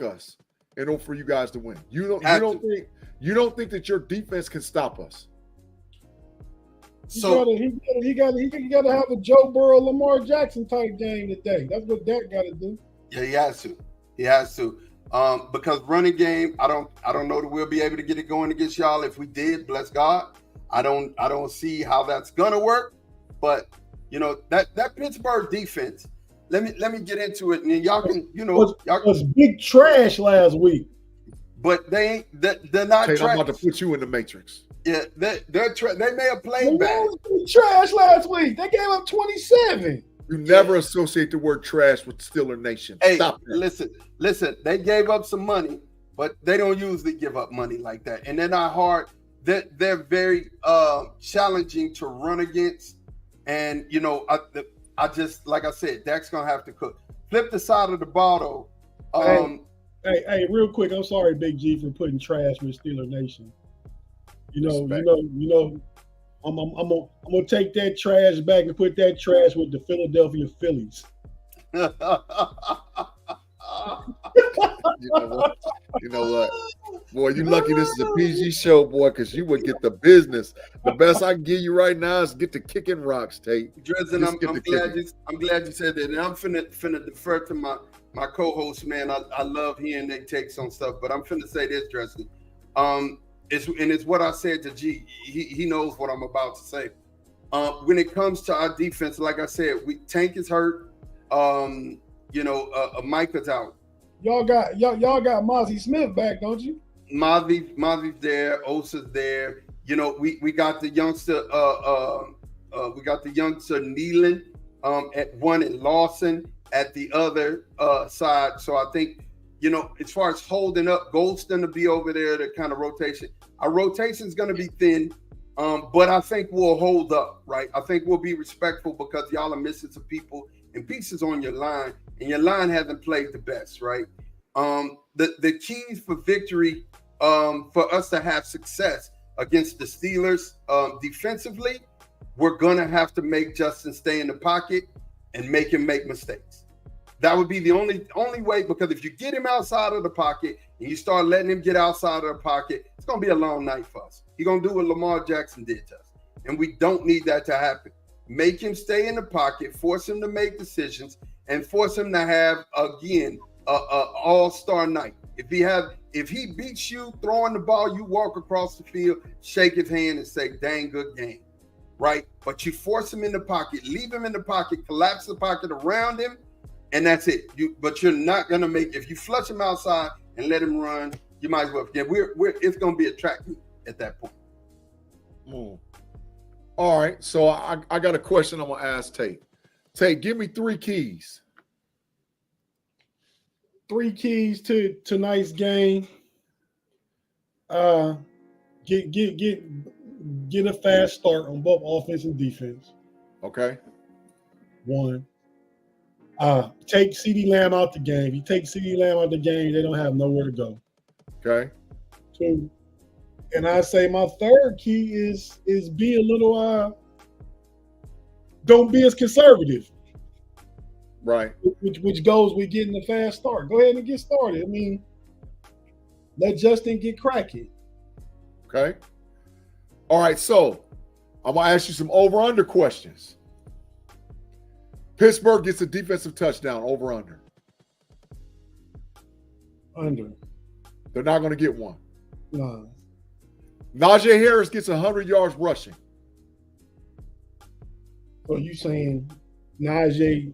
us in order for you guys to win. You don't think that your defense can stop us. So he got to have a Joe Burrow, Lamar Jackson type game today. That's what Dak got to do. Yeah, he has to. Because running game, I don't know that we'll be able to get it going against y'all. If we did, bless God. I don't see how that's gonna work. But that Pittsburgh defense. Let me get into it, and then y'all can y'all was big trash last week. But they're not trash. I'm about to put you in the matrix. Yeah, they may have played bad. Trash last week. They gave up 27. You never associate the word trash with Steeler Nation. Hey, Stop that. Listen. They gave up some money, but they don't usually give up money like that. And they're not hard. They're very challenging to run against. And I just, like I said, Dak's gonna have to cook. Flip the side of the ball though. Hey, real quick, I'm sorry, Big G, for putting trash with Steeler Nation. I'm gonna take that trash back and put that trash with the Philadelphia Phillies. You know what? Boy, you lucky this is a PG show, boy, because you would get the business. The best I can give you right now is get the kicking rocks, Tate. Dresden, I'm glad you said that. And I'm finna defer to my co-host, man. I love hearing their takes on stuff, but I'm finna say this, Dresden. It's what I said to G. He knows what I'm about to say. When it comes to our defense, like I said, Tank is hurt. Micah's out. Y'all got Mozzie Smith back, don't you? Mozzie's there. Osa's there. We got the youngster. We got the youngster Nealon at one, and Lawson at the other side. So I think, as far as holding up, Goldston to be over there, the kind of rotation. Our rotation is going to be thin, but I think we'll hold up, right? I think we'll be respectful because y'all are missing some people and pieces on your line, and your line hasn't played the best, right? The keys for victory for us to have success against the Steelers defensively, we're going to have to make Justin stay in the pocket and make him make mistakes. That would be the only way, because if you get him outside of the pocket and you start letting him get outside of the pocket, it's going to be a long night for us. He's going to do what Lamar Jackson did to us, and we don't need that to happen. Make him stay in the pocket, force him to make decisions, and force him to have, again, a all-star night. If he beats you throwing the ball, you walk across the field, shake his hand, and say, "Dang good game," right? But you force him in the pocket, leave him in the pocket, collapse the pocket around him, and that's it. But you're not gonna make. If you flush him outside and let him run, you might as well forget. It's gonna be a track meet at that point. All right, so I got a question I'm gonna ask Tate. Tate, give me 3 keys. 3 keys to tonight's game. Get a fast start on both offense and defense. Okay. 1. Take CeeDee Lamb out the game. If you take CeeDee Lamb out the game, they don't have nowhere to go. Okay. 2. And I say my 3rd key is be a little don't be as conservative. Right. Which goes with getting a fast start. Go ahead and get started. I mean, let Justin get cracking. Okay. All right, so I'm going to ask you some over-under questions. Pittsburgh gets a defensive touchdown, over-under. Under. They're not going to get one. No. Najee Harris gets 100 yards rushing. So you saying Najee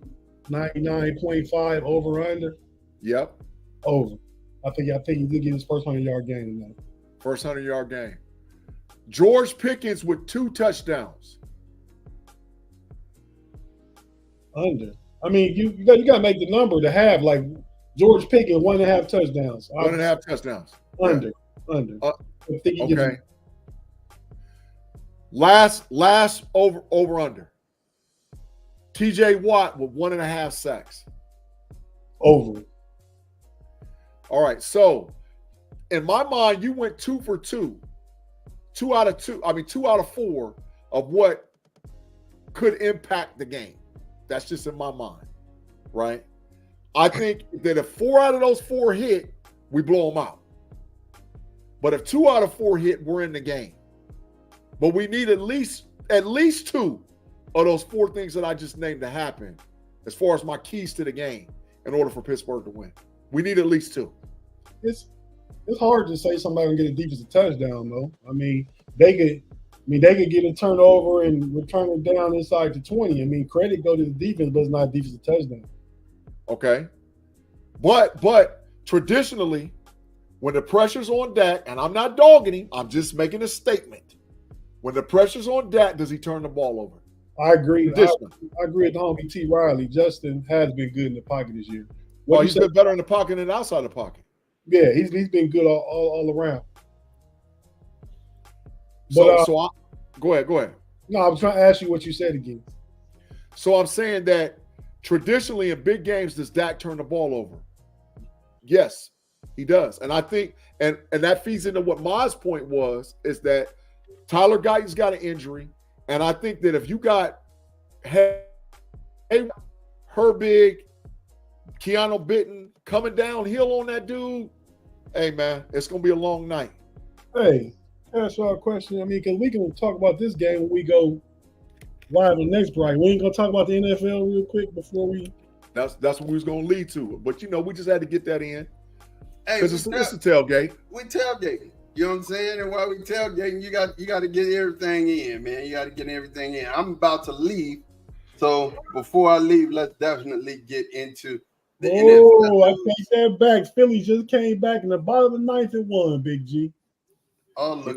99.5 over/under? Yep. Over. I think he did get his first 100-yard game tonight. First 100-yard game. George Pickens with 2 touchdowns. Under. I mean, you got to make the number to have, like, George Pickens 1.5 touchdowns. 1.5 touchdowns. Under. Yeah. Under. I think he okay. Last over/under. TJ Watt with 1.5 sacks. Over. All right. So, in my mind, you went 2 for 2. 2 out of 4 of what could impact the game. That's just in my mind, right? I think that if 4 out of those 4 hit, we blow them out. But if 2 out of 4 hit, we're in the game. But we need at least 2 of those 4 things that I just named to happen as far as my keys to the game in order for Pittsburgh to win. We need at least 2. it's hard to say somebody can get a defensive touchdown though. I mean, they could get a turnover and return it down inside the 20. I mean, credit go to the defense, but it's not a defensive touchdown. Okay. But traditionally, when the pressure's on Dak, and I'm not dogging him, I'm just making a statement. When the pressure's on Dak, does he turn the ball over? I agree. I agree with the homie T. Riley. Justin has been good in the pocket this year. Well, he's been better in the pocket than outside the pocket. Yeah, he's been good all around. But, go ahead. No, I was trying to ask you what you said again. So I'm saying that traditionally in big games, does Dak turn the ball over? Yes, he does. And I think, and that feeds into what Ma's point was, is that Tyler Guyton's got an injury. And I think that if you got Herbig, Keanu Bitten coming downhill on that dude, hey, man, it's going to be a long night. Hey, ask y'all a question. I mean, because we can talk about this game when we go live in the next break. We ain't going to talk about the NFL real quick before we. That's what we was going to lead to. But, we just had to get that in. Hey, because it's a tailgate. We tailgating. You know what I'm saying? And while we tailgating, you got to get everything in, man. You got to get everything in. I'm about to leave. So before I leave, let's definitely get into the NFL. I take that back. Phillies just came back in the bottom of the ninth and won, Big G. Oh, look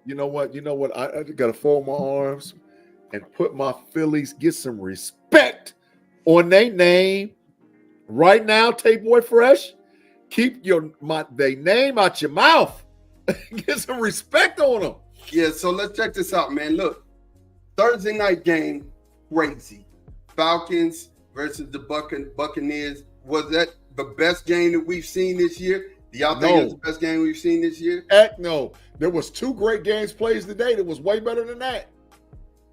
You know what? I just got to fold my arms and put my Phillies, get some respect on their name. Right now, Tape Boy Fresh, keep their name out your mouth. Get some respect on them. Yeah, so let's check this out, man. Look, Thursday night game, crazy. Falcons versus the Buccaneers. Was that the best game that we've seen this year? Do y'all think it's the best game we've seen this year? Heck no. There was 2 great games played today that was way better than that.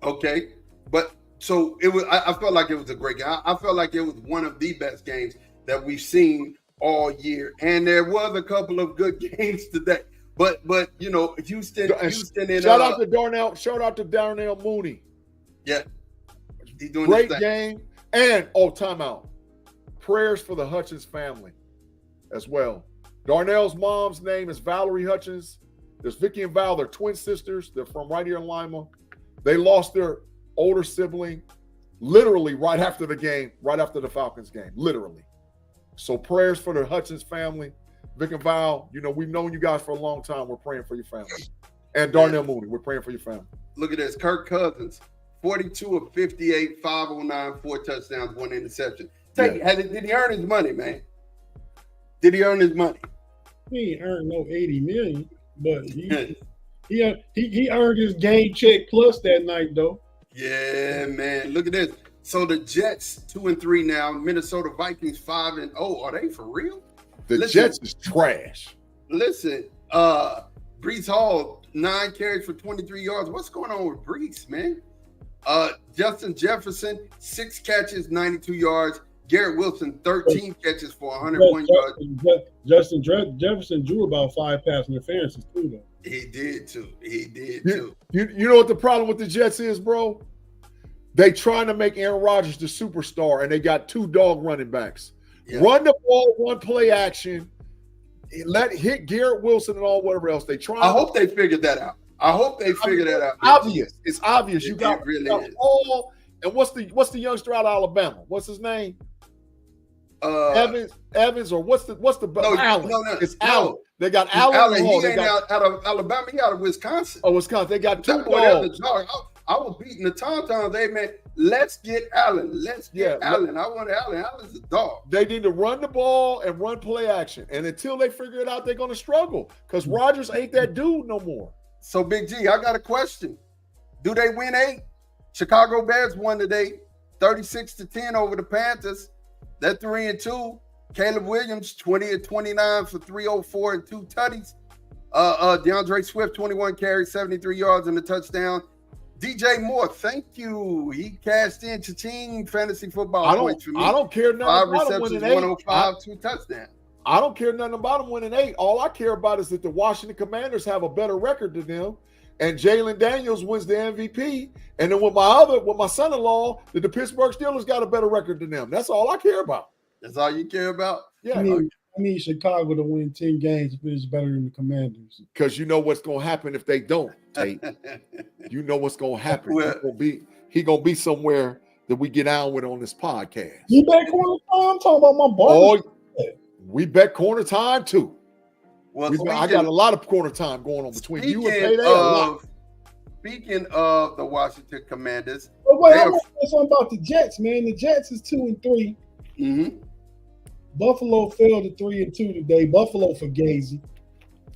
Okay. But so it was. I felt like it was a great game. I felt like it was one of the best games that we've seen all year. And there was a couple of good games today. But Houston and shout out to Darnell Mooney. Yeah. He's doing great game. And timeout. Prayers for the Hutchins family as well. Darnell's mom's name is Valerie Hutchins. There's Vicky and Val, they're twin sisters. They're from right here in Lima. They lost their older sibling literally right after the game, right after the Falcons game, literally. So prayers for the Hutchins family. Vic and Val, we've known you guys for a long time. We're praying for your family. And Darnell Mooney, we're praying for your family. Look at this. Kirk Cousins, 42 of 58, 509, 4 touchdowns, 1 interception. Did he earn his money, man? Did he earn his money? He ain't earned no $80 million, but he earned his game check plus that night, though. Yeah, man. Look at this. So the Jets 2-3 now. Minnesota Vikings 5-0. Are they for real? The Jets is trash. Listen, Breece Hall 9 carries for 23 yards. What's going on with Breece, man? Justin Jefferson 6 catches, 92 yards. Garrett Wilson 13 catches for 101 yards. Justin Jefferson drew about 5 pass interferences too, though. He did too. You know what the problem with the Jets is, bro? They trying to make Aaron Rodgers the superstar, and they got 2 dog running backs. Yeah. Run the ball, 1 play action, hit Garrett Wilson and all whatever else they try. I hope they figured that out. That out. Obvious. It's obvious. You got really all. And what's the youngster out of Alabama? What's his name? Evans, or what's the Allen? No, it's Allen. They got Allen. He ain't out of Alabama. He out of Wisconsin. Oh, Wisconsin. They got 2 dogs. I was beating the Tauntauns. Hey, man, let's get Allen. Allen. I want Allen. Allen's a dog. They need to run the ball and run play action. And until they figure it out, they're going to struggle because Rodgers ain't that dude no more. So, Big G, I got a question. Do they win 8? Chicago Bears won today, 36-10 over the Panthers. They're 3-2. Caleb Williams, 20 of 29 for 304 and 2 tutties. DeAndre Swift, 21 carries, 73 yards and a touchdown. DJ Moore, thank you. He cashed in cha-ching fantasy football points for me. I don't care nothing 5 receptions, 105, 2 touchdowns. I don't care nothing about them winning 8. All I care about is that the Washington Commanders have a better record than them, and Jalen Daniels wins the MVP. And then with my son-in-law, the Pittsburgh Steelers got a better record than them. That's all I care about. That's all you care about? Yeah. I need Chicago to win 10 games if it's better than the Commanders. Because you know what's going to happen if they don't, Tate. You know what's going to happen. Well, He gonna be somewhere that we get out with on this podcast. You bet corner time? I'm talking about my boss. Oh, we bet corner time too. Well, I got a lot of corner time going on between you and Payday. Speaking of the Washington Commanders, but wait, I want to say something about the Jets, man. The Jets is 2-3. Mm-hmm. Buffalo fell to 3-2 today. Buffalo for Gazy.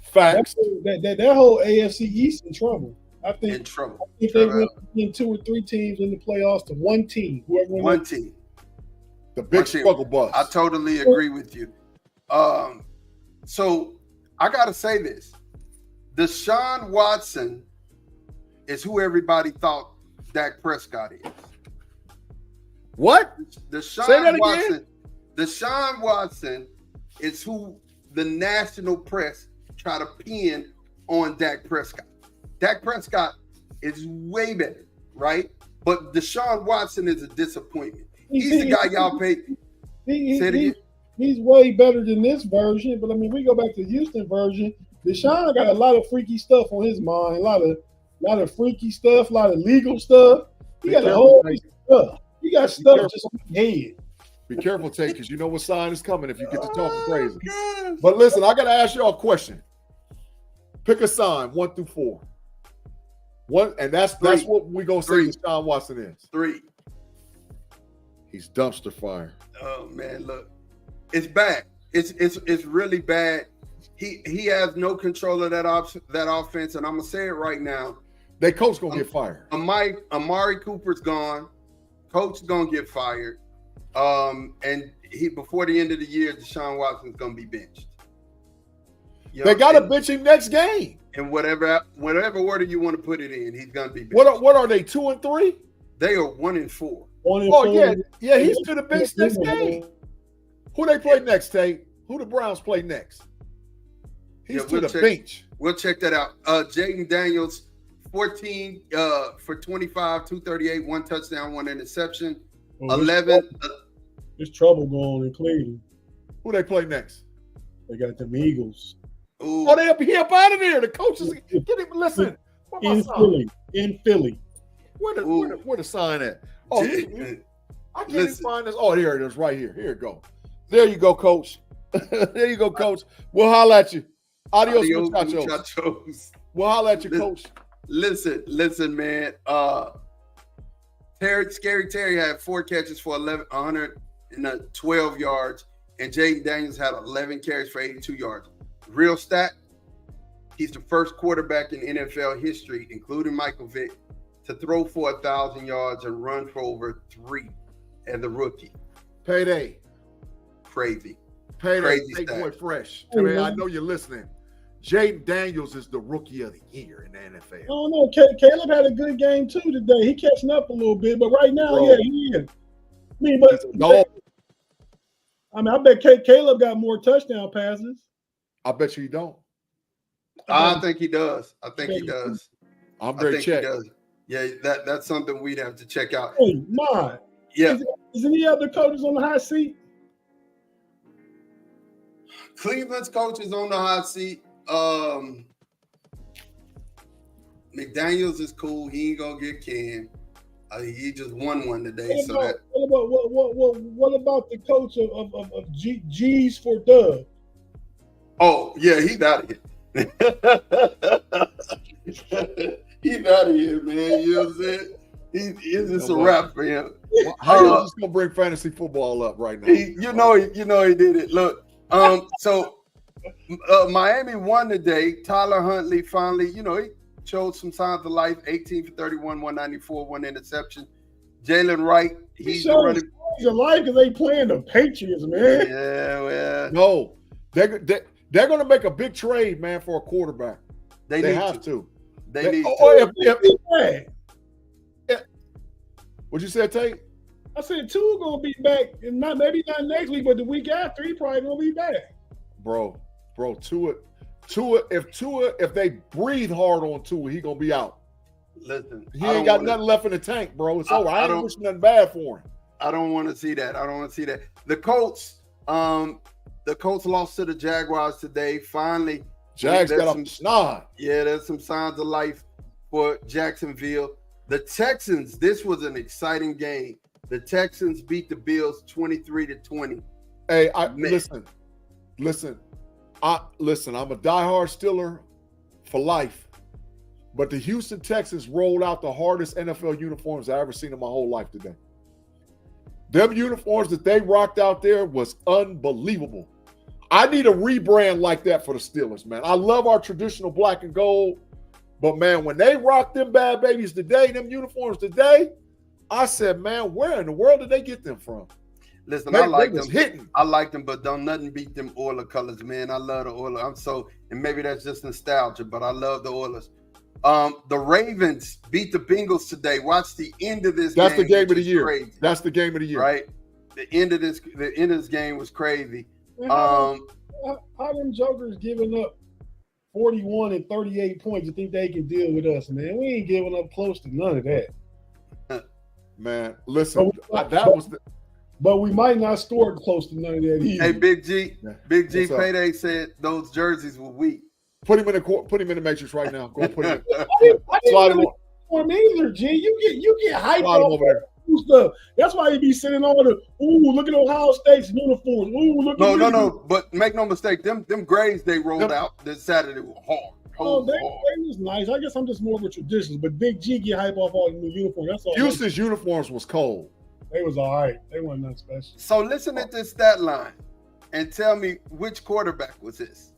Facts. That whole AFC East in trouble. I think in trouble. If they went in 2 or 3 teams in the playoffs to one team, whoever won one team, the big struggle bus. I totally agree with you. So I got to say this: Deshaun Watson is who everybody thought Dak Prescott is. What? Deshaun Watson is who the national press try to pin on Dak Prescott. Dak Prescott is way better, right? But Deshaun Watson is a disappointment. He's the guy y'all paid. He's way better than this version. But I mean, we go back to the Houston version. Deshaun got a lot of freaky stuff on his mind. A lot of freaky stuff. A lot of legal stuff. He got a whole bunch of stuff. He got stuff just on his head. Be careful, Tate, because you know what sign is coming if you get to talking crazy. But listen, I got to ask y'all a question. Pick a sign, 1 through 4. One, and that's what we're gonna say Deshaun Watson is. 3. He's dumpster fire. Oh man, look, it's bad. It's really bad. He has no control of that offense, and I'm gonna say it right now. They coach gonna get fired. Amari Cooper's gone. Coach gonna get fired. And before the end of the year, Deshaun Watson's gonna be benched. They gotta bench him next game. And whatever order you want to put it in, he's gonna be benched. What are they, 2 and 3? They are 1 and 4. Yeah, he's to the bench next game. Who they play next, Tate? Who the Browns play next? He's to the bench. We'll check that out. Jaden Daniels, 14 for 25, 238, 1 touchdown, 1 interception. 11. There's trouble going on in Cleveland. Who they play next? They got the Eagles. Ooh. Oh, he up out of there. The coaches get him. Listen, in Philly. Where the sign at? Oh, I can't even find this. Oh, here it is, right here. Here it go. There you go, Coach. There you go, Coach. We'll holler at you. Adios, muchachos. We'll holler at you, Coach. Listen, man. Scary Terry had 4 catches for 112 yards, and Jaden Daniels had 11 carries for 82 yards. Real stat, he's the first quarterback in NFL history, including Michael Vick, to throw for 1,000 yards and run for over 3 as a rookie. Payday. Crazy. Take boy fresh. I know you're listening. Jaden Daniels is the rookie of the year in the NFL. I don't know. Caleb had a good game too today. He catching up a little bit, but right now, he is. I bet Caleb got more touchdown passes. I bet you he don't. I think he does. I'm very checked. Yeah, that's something we'd have to check out. Hey, Mod. Yeah. Is any other coaches on the hot seat? Cleveland's coach is on the hot seat. McDaniels is cool. He ain't gonna get canned. He just won one today. What about the coach of G's for Doug? Oh yeah, he's out of here. He's out of here, man. You know what I'm saying? It's just a wrap for him. How you just gonna bring fantasy football up right now? You know he did it. Look, so Miami won today. Tyler Huntley finally, he showed some signs of life. 18 for 31, 194, 1 interception. Jalen Wright, he's running. Signs of life because they playing the Patriots, man. Yeah, well. No, they're gonna make a big trade, man, for a quarterback. They have to. They need to. What you said, Tate? I said Tua gonna be back, and maybe not next week, but the week after he probably gonna be back. Bro, Tua, if they breathe hard on Tua, he gonna be out. Listen, he ain't got nothing left in the tank, bro. It's over. I ain't wishing nothing bad for him. I don't want to see that. The Colts, The Colts lost to the Jaguars today. Finally, Jags got off the snide. Yeah, there's some signs of life for Jacksonville. The Texans, this was an exciting game. The Texans beat the Bills 23-20. Hey, listen. I'm a diehard Steeler for life. But the Houston Texans rolled out the hardest NFL uniforms I've ever seen in my whole life today. Them uniforms that they rocked out there was unbelievable. I need a rebrand like that for the Steelers, man. I love our traditional black and gold, but man, when they rock them bad babies today, them uniforms today, I said, man, where in the world did they get them from? Listen, I like them. I like them, but don't nothing beat them Oilers colors, man. I love the Oilers. And maybe that's just nostalgia, but I love the Oilers. The Ravens beat the Bengals today. Watch the end of this game. That's the game of the year. Crazy. That's the game of the year. Right? The end of this game was crazy. How them jokers giving up 41 and 38 points? You think they can deal with us, man? We ain't giving up close to none of that. Man, listen, but we might not score close to none of that either. Hey, Big G, Payday said those jerseys were weak. Put him in the matrix right now. Go put him in. I didn't really for him either, G. You get hyped over there. Stuff. That's why you be sitting on look at Ohio State's uniforms. No. But make no mistake, them grades they rolled out this Saturday were hard. They was nice. I guess I'm just more of a traditionalist, but Big G get hype off all the new uniforms. That's all. Houston's uniforms was cold. They was all right. They wasn't nothing special. So listen at this stat line and tell me which quarterback was this.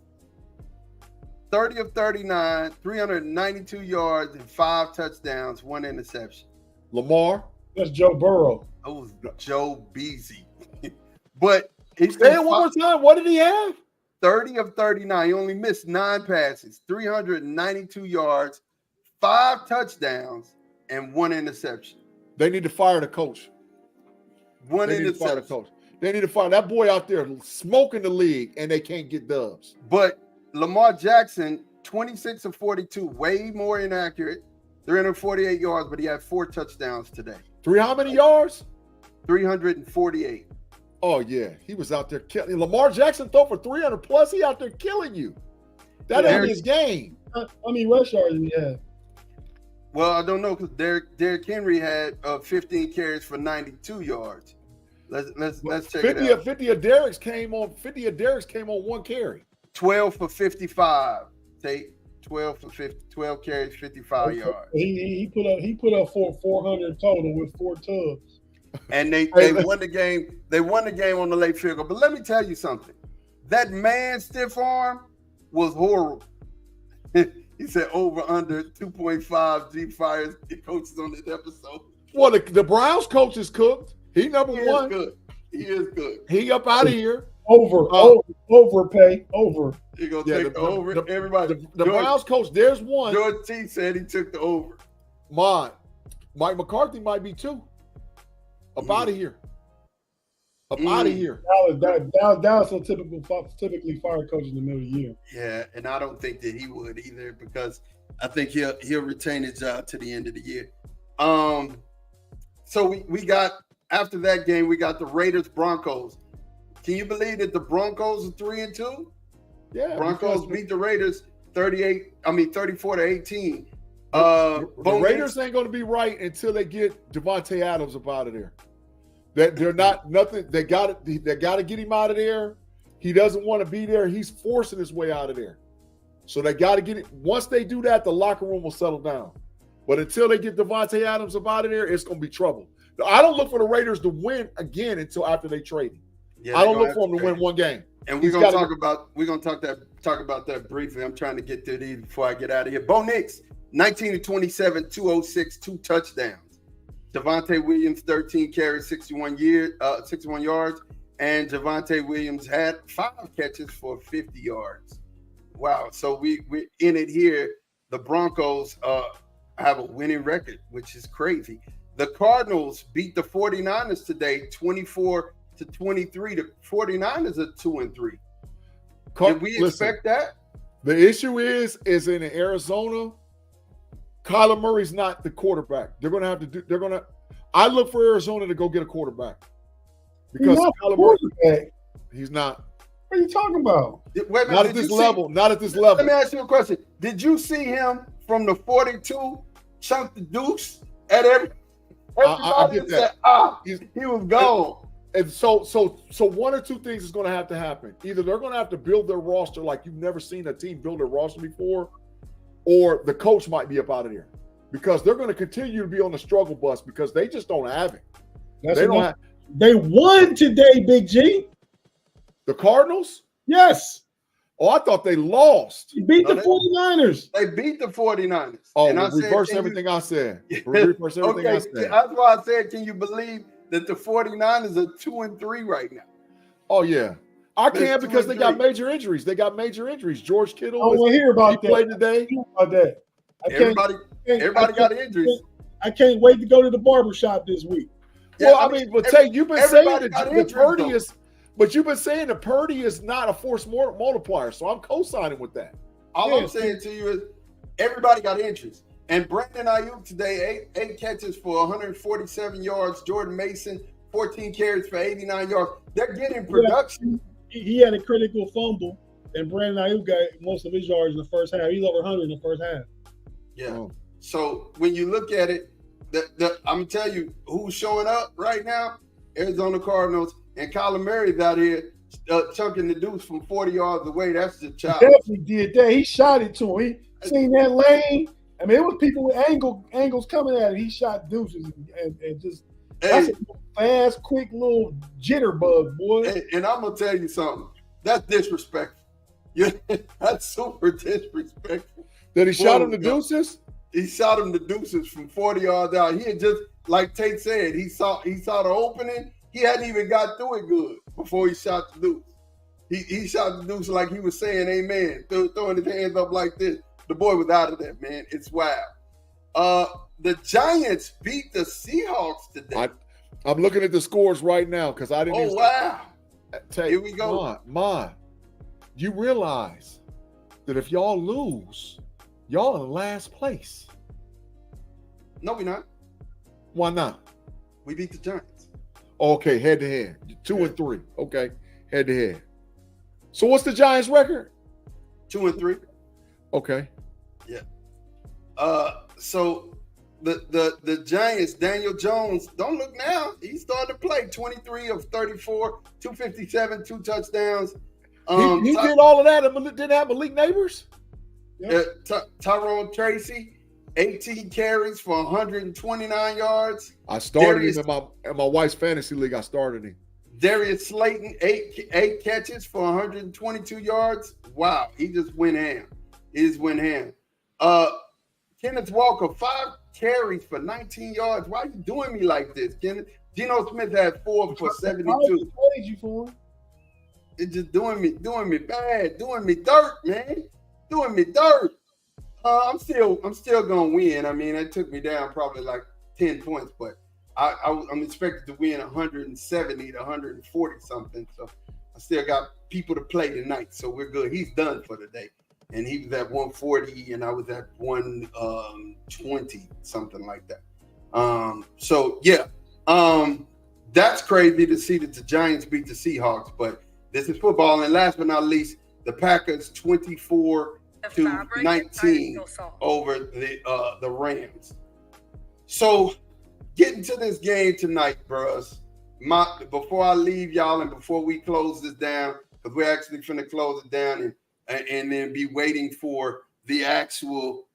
30 of 39, 392 yards and 5 touchdowns, 1 interception. Lamar. That's Joe Burrow. It was Joe Beasy. But say it one more time. What did he have? 30 of 39. He only missed 9 passes, 392 yards, 5 touchdowns, and 1 interception. They need to fire the coach. They need to fire the coach. They need to fire that boy out there smoking the league, and they can't get dubs. But Lamar Jackson, 26 of 42, way more inaccurate. 348 yards, but he had 4 touchdowns today. How many yards? 348. Oh, yeah. He was out there killing. Lamar Jackson throw for 300 plus. He out there killing you. That ain't his game. How many rush yards did he have? Well, I don't know because Derrick Henry had 15 carries for 92 yards. Let's check it out. 50 of Derrick's came on 1 carry. 12 for 55. Take 12 carries, 55 yards. He put up 400 total with 4 tubs. And they won the game. They won the game on the late field goal. But let me tell you something. That man stiff arm was horrible. He said over under 2.5 G fires. The coaches on this episode. Well, the Browns coach is cooked. He number one. He is good. He up out of here. Overpay. You're going to take the over. Everybody. The Browns coach, there's one. George T said he took the over. Mike McCarthy might be 2. Up out of here. Out of here. Dallas will typically fire coaches in the middle of the year. Yeah, and I don't think that he would either because I think he'll retain his job to the end of the year. So we got after that game, we got the Raiders Broncos. Can you believe that the Broncos are 3-2? Yeah. Broncos beat the Raiders 34-18. The Raiders ain't going to be right until they get Devontae Adams up out of there. They're not nothing. They got to get him out of there. He doesn't want to be there. He's forcing his way out of there. So they got to get it. Once they do that, the locker room will settle down. But until they get Devontae Adams up out of there, it's going to be trouble. I don't look for the Raiders to win again until after they trade him. Yeah, I don't look for him to win one game. And we're gonna talk about that briefly. I'm trying to get to these before I get out of here. Bo Nix, 19-27, 206, 2 touchdowns. Devontae Williams, 13 carries, 61 yards, and Javonte Williams had 5 catches for 50 yards. Wow! So we in it here. The Broncos have a winning record, which is crazy. The Cardinals beat the 49ers today, 24-23. The 49ers are 2-3. Did we expect that? The issue is in Arizona, Kyler Murray's not the quarterback. They're going to have to do. I look for Arizona to go get a quarterback because Kyler Murray, he's not. What are you talking about? Wait a minute, Not at this level. Not at this level. Let me ask you a question. Did you see him from the 42 chunk the deuce at everybody? I get that. Said, he was gone. And so one or two things is going to have to happen. Either they're going to have to build their roster like you've never seen a team build a roster before, or the coach might be up out of there because they're going to continue to be on the struggle bus because they just don't have it. They won today, Big G. The Cardinals? Yes. Oh, I thought they lost. They beat the 49ers. They beat the 49ers. Oh, and reverse everything I said. Reverse everything I said. That's why I said, can you believe that the 49ers are 2-3 right now? Oh, yeah. I can because they got major injuries. George Kittle. I don't want to hear about that. Played today. Everybody got injuries. I can't wait to go to the barbershop this week. Well, I mean, but Tay, you've been saying that the Purdy is, but you've been saying the Purdy is not a force multiplier, so I'm co-signing with that. All I'm saying to you is everybody got injuries. And Brandon Ayuk today, eight catches for 147 yards. Jordan Mason, 14 carries for 89 yards. They're getting production. He had a critical fumble, and Brandon Ayuk got most of his yards in the first half. He's over 100 in the first half. Yeah. Oh. So when you look at it, I'm going to tell you who's showing up right now, Arizona Cardinals, and Kyler Murray's out here chunking the deuce from 40 yards away. That's the child. He definitely did that. He shot it to him. He seen that lane. I mean, it was people with angles coming at it. He shot deuces and just that's a fast, quick little jitterbug, boy. And I'm going to tell you something. That's disrespectful. Yeah, that's super disrespectful. Did he shot him the deuces? He shot him the deuces from 40 yards out. He had just, like Tate said, he saw the opening. He hadn't even got through it good before he shot the deuce. He shot the deuce like he was saying amen, throwing his hands up like this. The boy was out of there, man. It's wild. The Giants beat the Seahawks today. I'm looking at the scores right now because I didn't. Oh, wow. Here we go. Ma, you realize that if y'all lose, y'all in last place. No, we're not. Why not? We beat the Giants. Okay, head to head. 2-3. Okay, head to head. So what's the Giants' record? 2-3. Okay. Yeah. So the Giants, Daniel Jones, don't look now. He started to play 23 of 34, 257, 2 touchdowns. He did all of that and didn't have Malik Neighbors? Tyrone Tracy, 18 carries for 129 yards. I started him in my wife's fantasy league. I started him. Darius Slayton, eight catches for 122 yards. Wow, he just went ham. Kenneth Walker, 5 carries for 19 yards. Why are you doing me like this, Kenneth? Geno Smith had 4 for 72. It's just doing me bad, doing me dirt, man. Doing me dirt. I'm still gonna win. I mean, it took me down probably like 10 points, but I'm expected to win 170 to 140 something. So I still got people to play tonight. So we're good. He's done for the day. And he was at 140 and I was at 120, something like that. That's crazy to see that the Giants beat the Seahawks, but this is football. And last but not least, the Packers 24-19 over the Rams. So getting to this game tonight, bros. Before I leave y'all and before we close this down, because we're actually finna close it down and then be waiting for the actual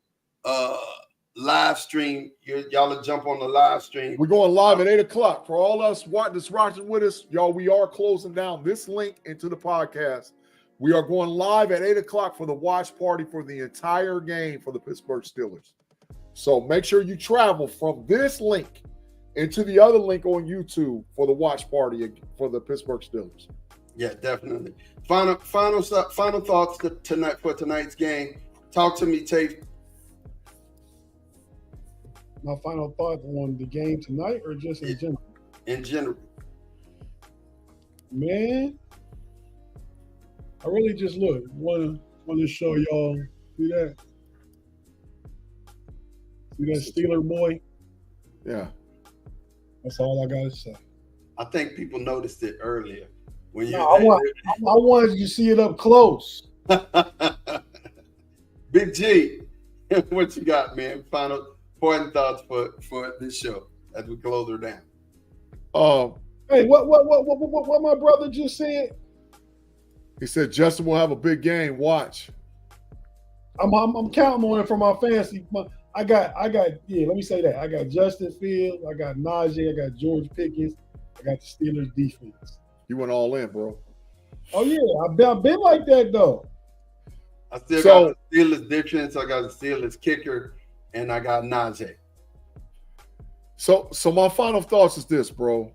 live stream. Y'all will jump on the live stream. We're going live at 8 o'clock. For all us that's watching with us, y'all, we are closing down this link into the podcast. We are going live at 8 o'clock for the watch party for the entire game for the Pittsburgh Steelers. So make sure you travel from this link into the other link on YouTube for the watch party for the Pittsburgh Steelers. Yeah, definitely. Final thoughts tonight for tonight's game. Talk to me, Tate. My final thoughts on the game tonight, or just in general? In general. Man, I really just want to show y'all. See that? See that Steeler boy? Yeah. That's all I gotta say. I think people noticed it earlier. When you, No, I wanted you to see it up close. Big G, what you got, man? Final important thoughts for this show as we close her down. Hey, what my brother just said? He said Justin will have a big game. Watch. I'm counting on it for my fantasy. I got let me say that. I got Justin Fields, I got Najee, I got George Pickens, I got the Steelers defense. You went all in, bro. Oh yeah, I've been like that though. I still got the Steelers defense, I got the Steelers kicker, and I got Najee. So my final thoughts is this, bro.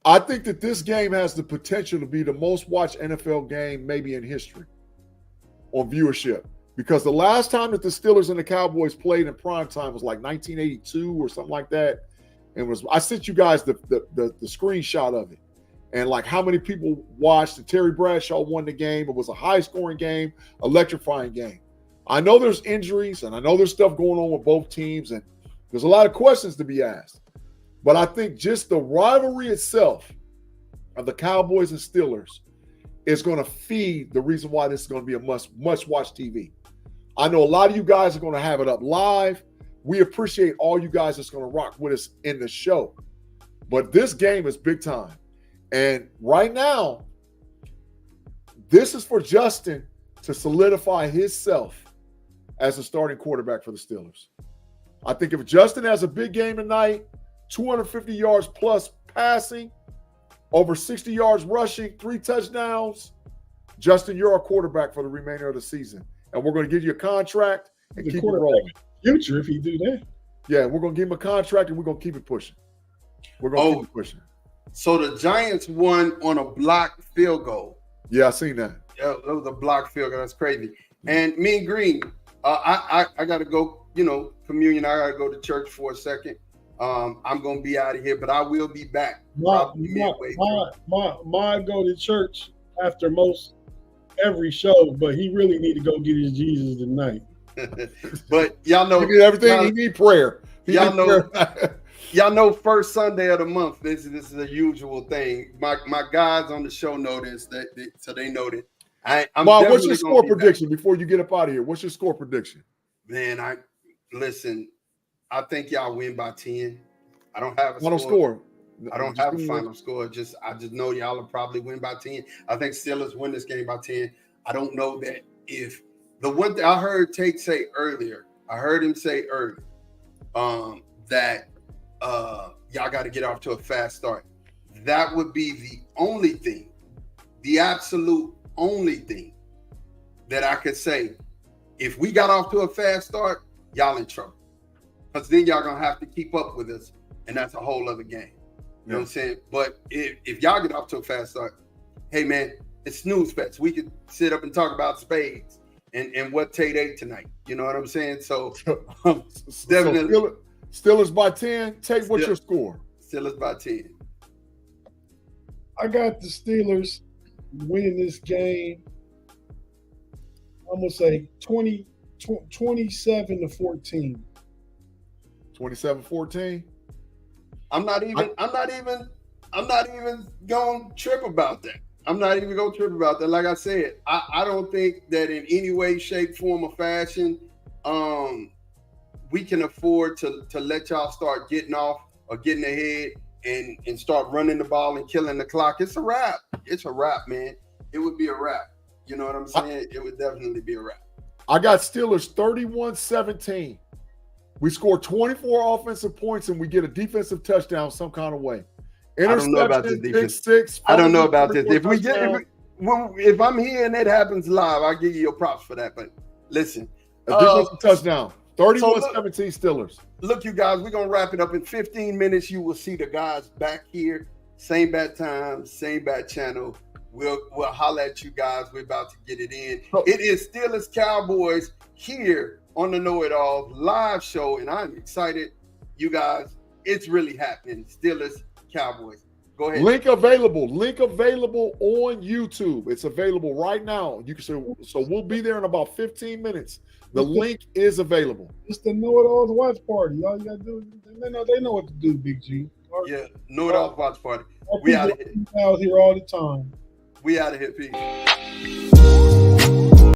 I think that this game has the potential to be the most watched NFL game maybe in history on viewership. Because the last time that the Steelers and the Cowboys played in prime time was like 1982 or something like that. And I sent you guys the screenshot of it. And like how many people watched, and Terry Bradshaw won the game. It was a high-scoring game, electrifying game. I know there's injuries, and I know there's stuff going on with both teams, and there's a lot of questions to be asked. But I think just the rivalry itself of the Cowboys and Steelers is going to feed the reason why this is going to be a must-watch TV. I know a lot of you guys are going to have it up live. We appreciate all you guys that's going to rock with us in the show. But this game is big time. And right now, this is for Justin to solidify himself as a starting quarterback for the Steelers. I think if Justin has a big game tonight, 250 yards plus passing, over 60 yards rushing, 3 touchdowns, Justin, you're our quarterback for the remainder of the season. And we're going to give you a contract and keep it rolling. Future, if he do that. Yeah, we're going to give him a contract and we're going to keep it pushing. We're going to keep it pushing. So the Giants won on a blocked field goal. Yeah, I seen that. Yeah, that was a blocked field goal. That's crazy. And me and Green, I got to go, communion. I got to go to church for a second. I'm going to be out of here, but I will be back. My go to church after every show, but he really need to go get his Jesus tonight. But y'all know, he need everything. He need prayer. Y'all know first Sunday of the month. This is a usual thing. My guys on the show know this, so they know that. I'm Bob, what's your score prediction before you get up out of here? What's your score prediction? Man, I think y'all win by 10. I don't have a final score. I don't have a final score. I just know y'all will probably win by 10. I think Steelers win this game by 10. I don't know that if the one thing I heard Tate say earlier, that y'all got to get off to a fast start. That would be the only thing, the absolute only thing that I could say. If we got off to a fast start, y'all in trouble. Because then y'all going to have to keep up with us, and that's a whole other game. You know what I'm saying? But if y'all get off to a fast start, hey, man, it's snooze fest. We could sit up and talk about spades and what Tate ate tonight. You know what I'm saying? So, definitely. Steelers by 10. Tate, what's your score? Steelers by 10. I got the Steelers winning this game. I'm going to say 27-14. 27-14. I'm not even going to trip about that. I'm not even going to trip about that. Like I said, I don't think that in any way, shape, form, or fashion, we can afford to let y'all start getting off or getting ahead and start running the ball and killing the clock. It's a wrap. It's a wrap, man. It would be a wrap. You know what I'm saying? It would definitely be a wrap. I got Steelers 31-17. We score 24 offensive points and we get a defensive touchdown some kind of way. I don't know about this defense. Six, I don't know about this. If I'm here and it happens live, I'll give you your props for that. But listen, a defensive touchdown. 31-17 Steelers. Look, you guys, we're going to wrap it up in 15 minutes. You will see the guys back here. Same bat time, same bat channel. We'll holler at you guys. We're about to get it in. It is Steelers Cowboys here on the KnoItAllz live show, and I'm excited. You guys, it's really happening. Steelers Cowboys. Go ahead. Link available on YouTube. It's available right now. You can so we'll be there in about 15 minutes. The link is available. It's the KnoItAllz watch party. All you gotta do, they know what to do, Big G. All Yeah, KnoItAllz watch party. We out of here. Out here all the time. We out of here. Peace.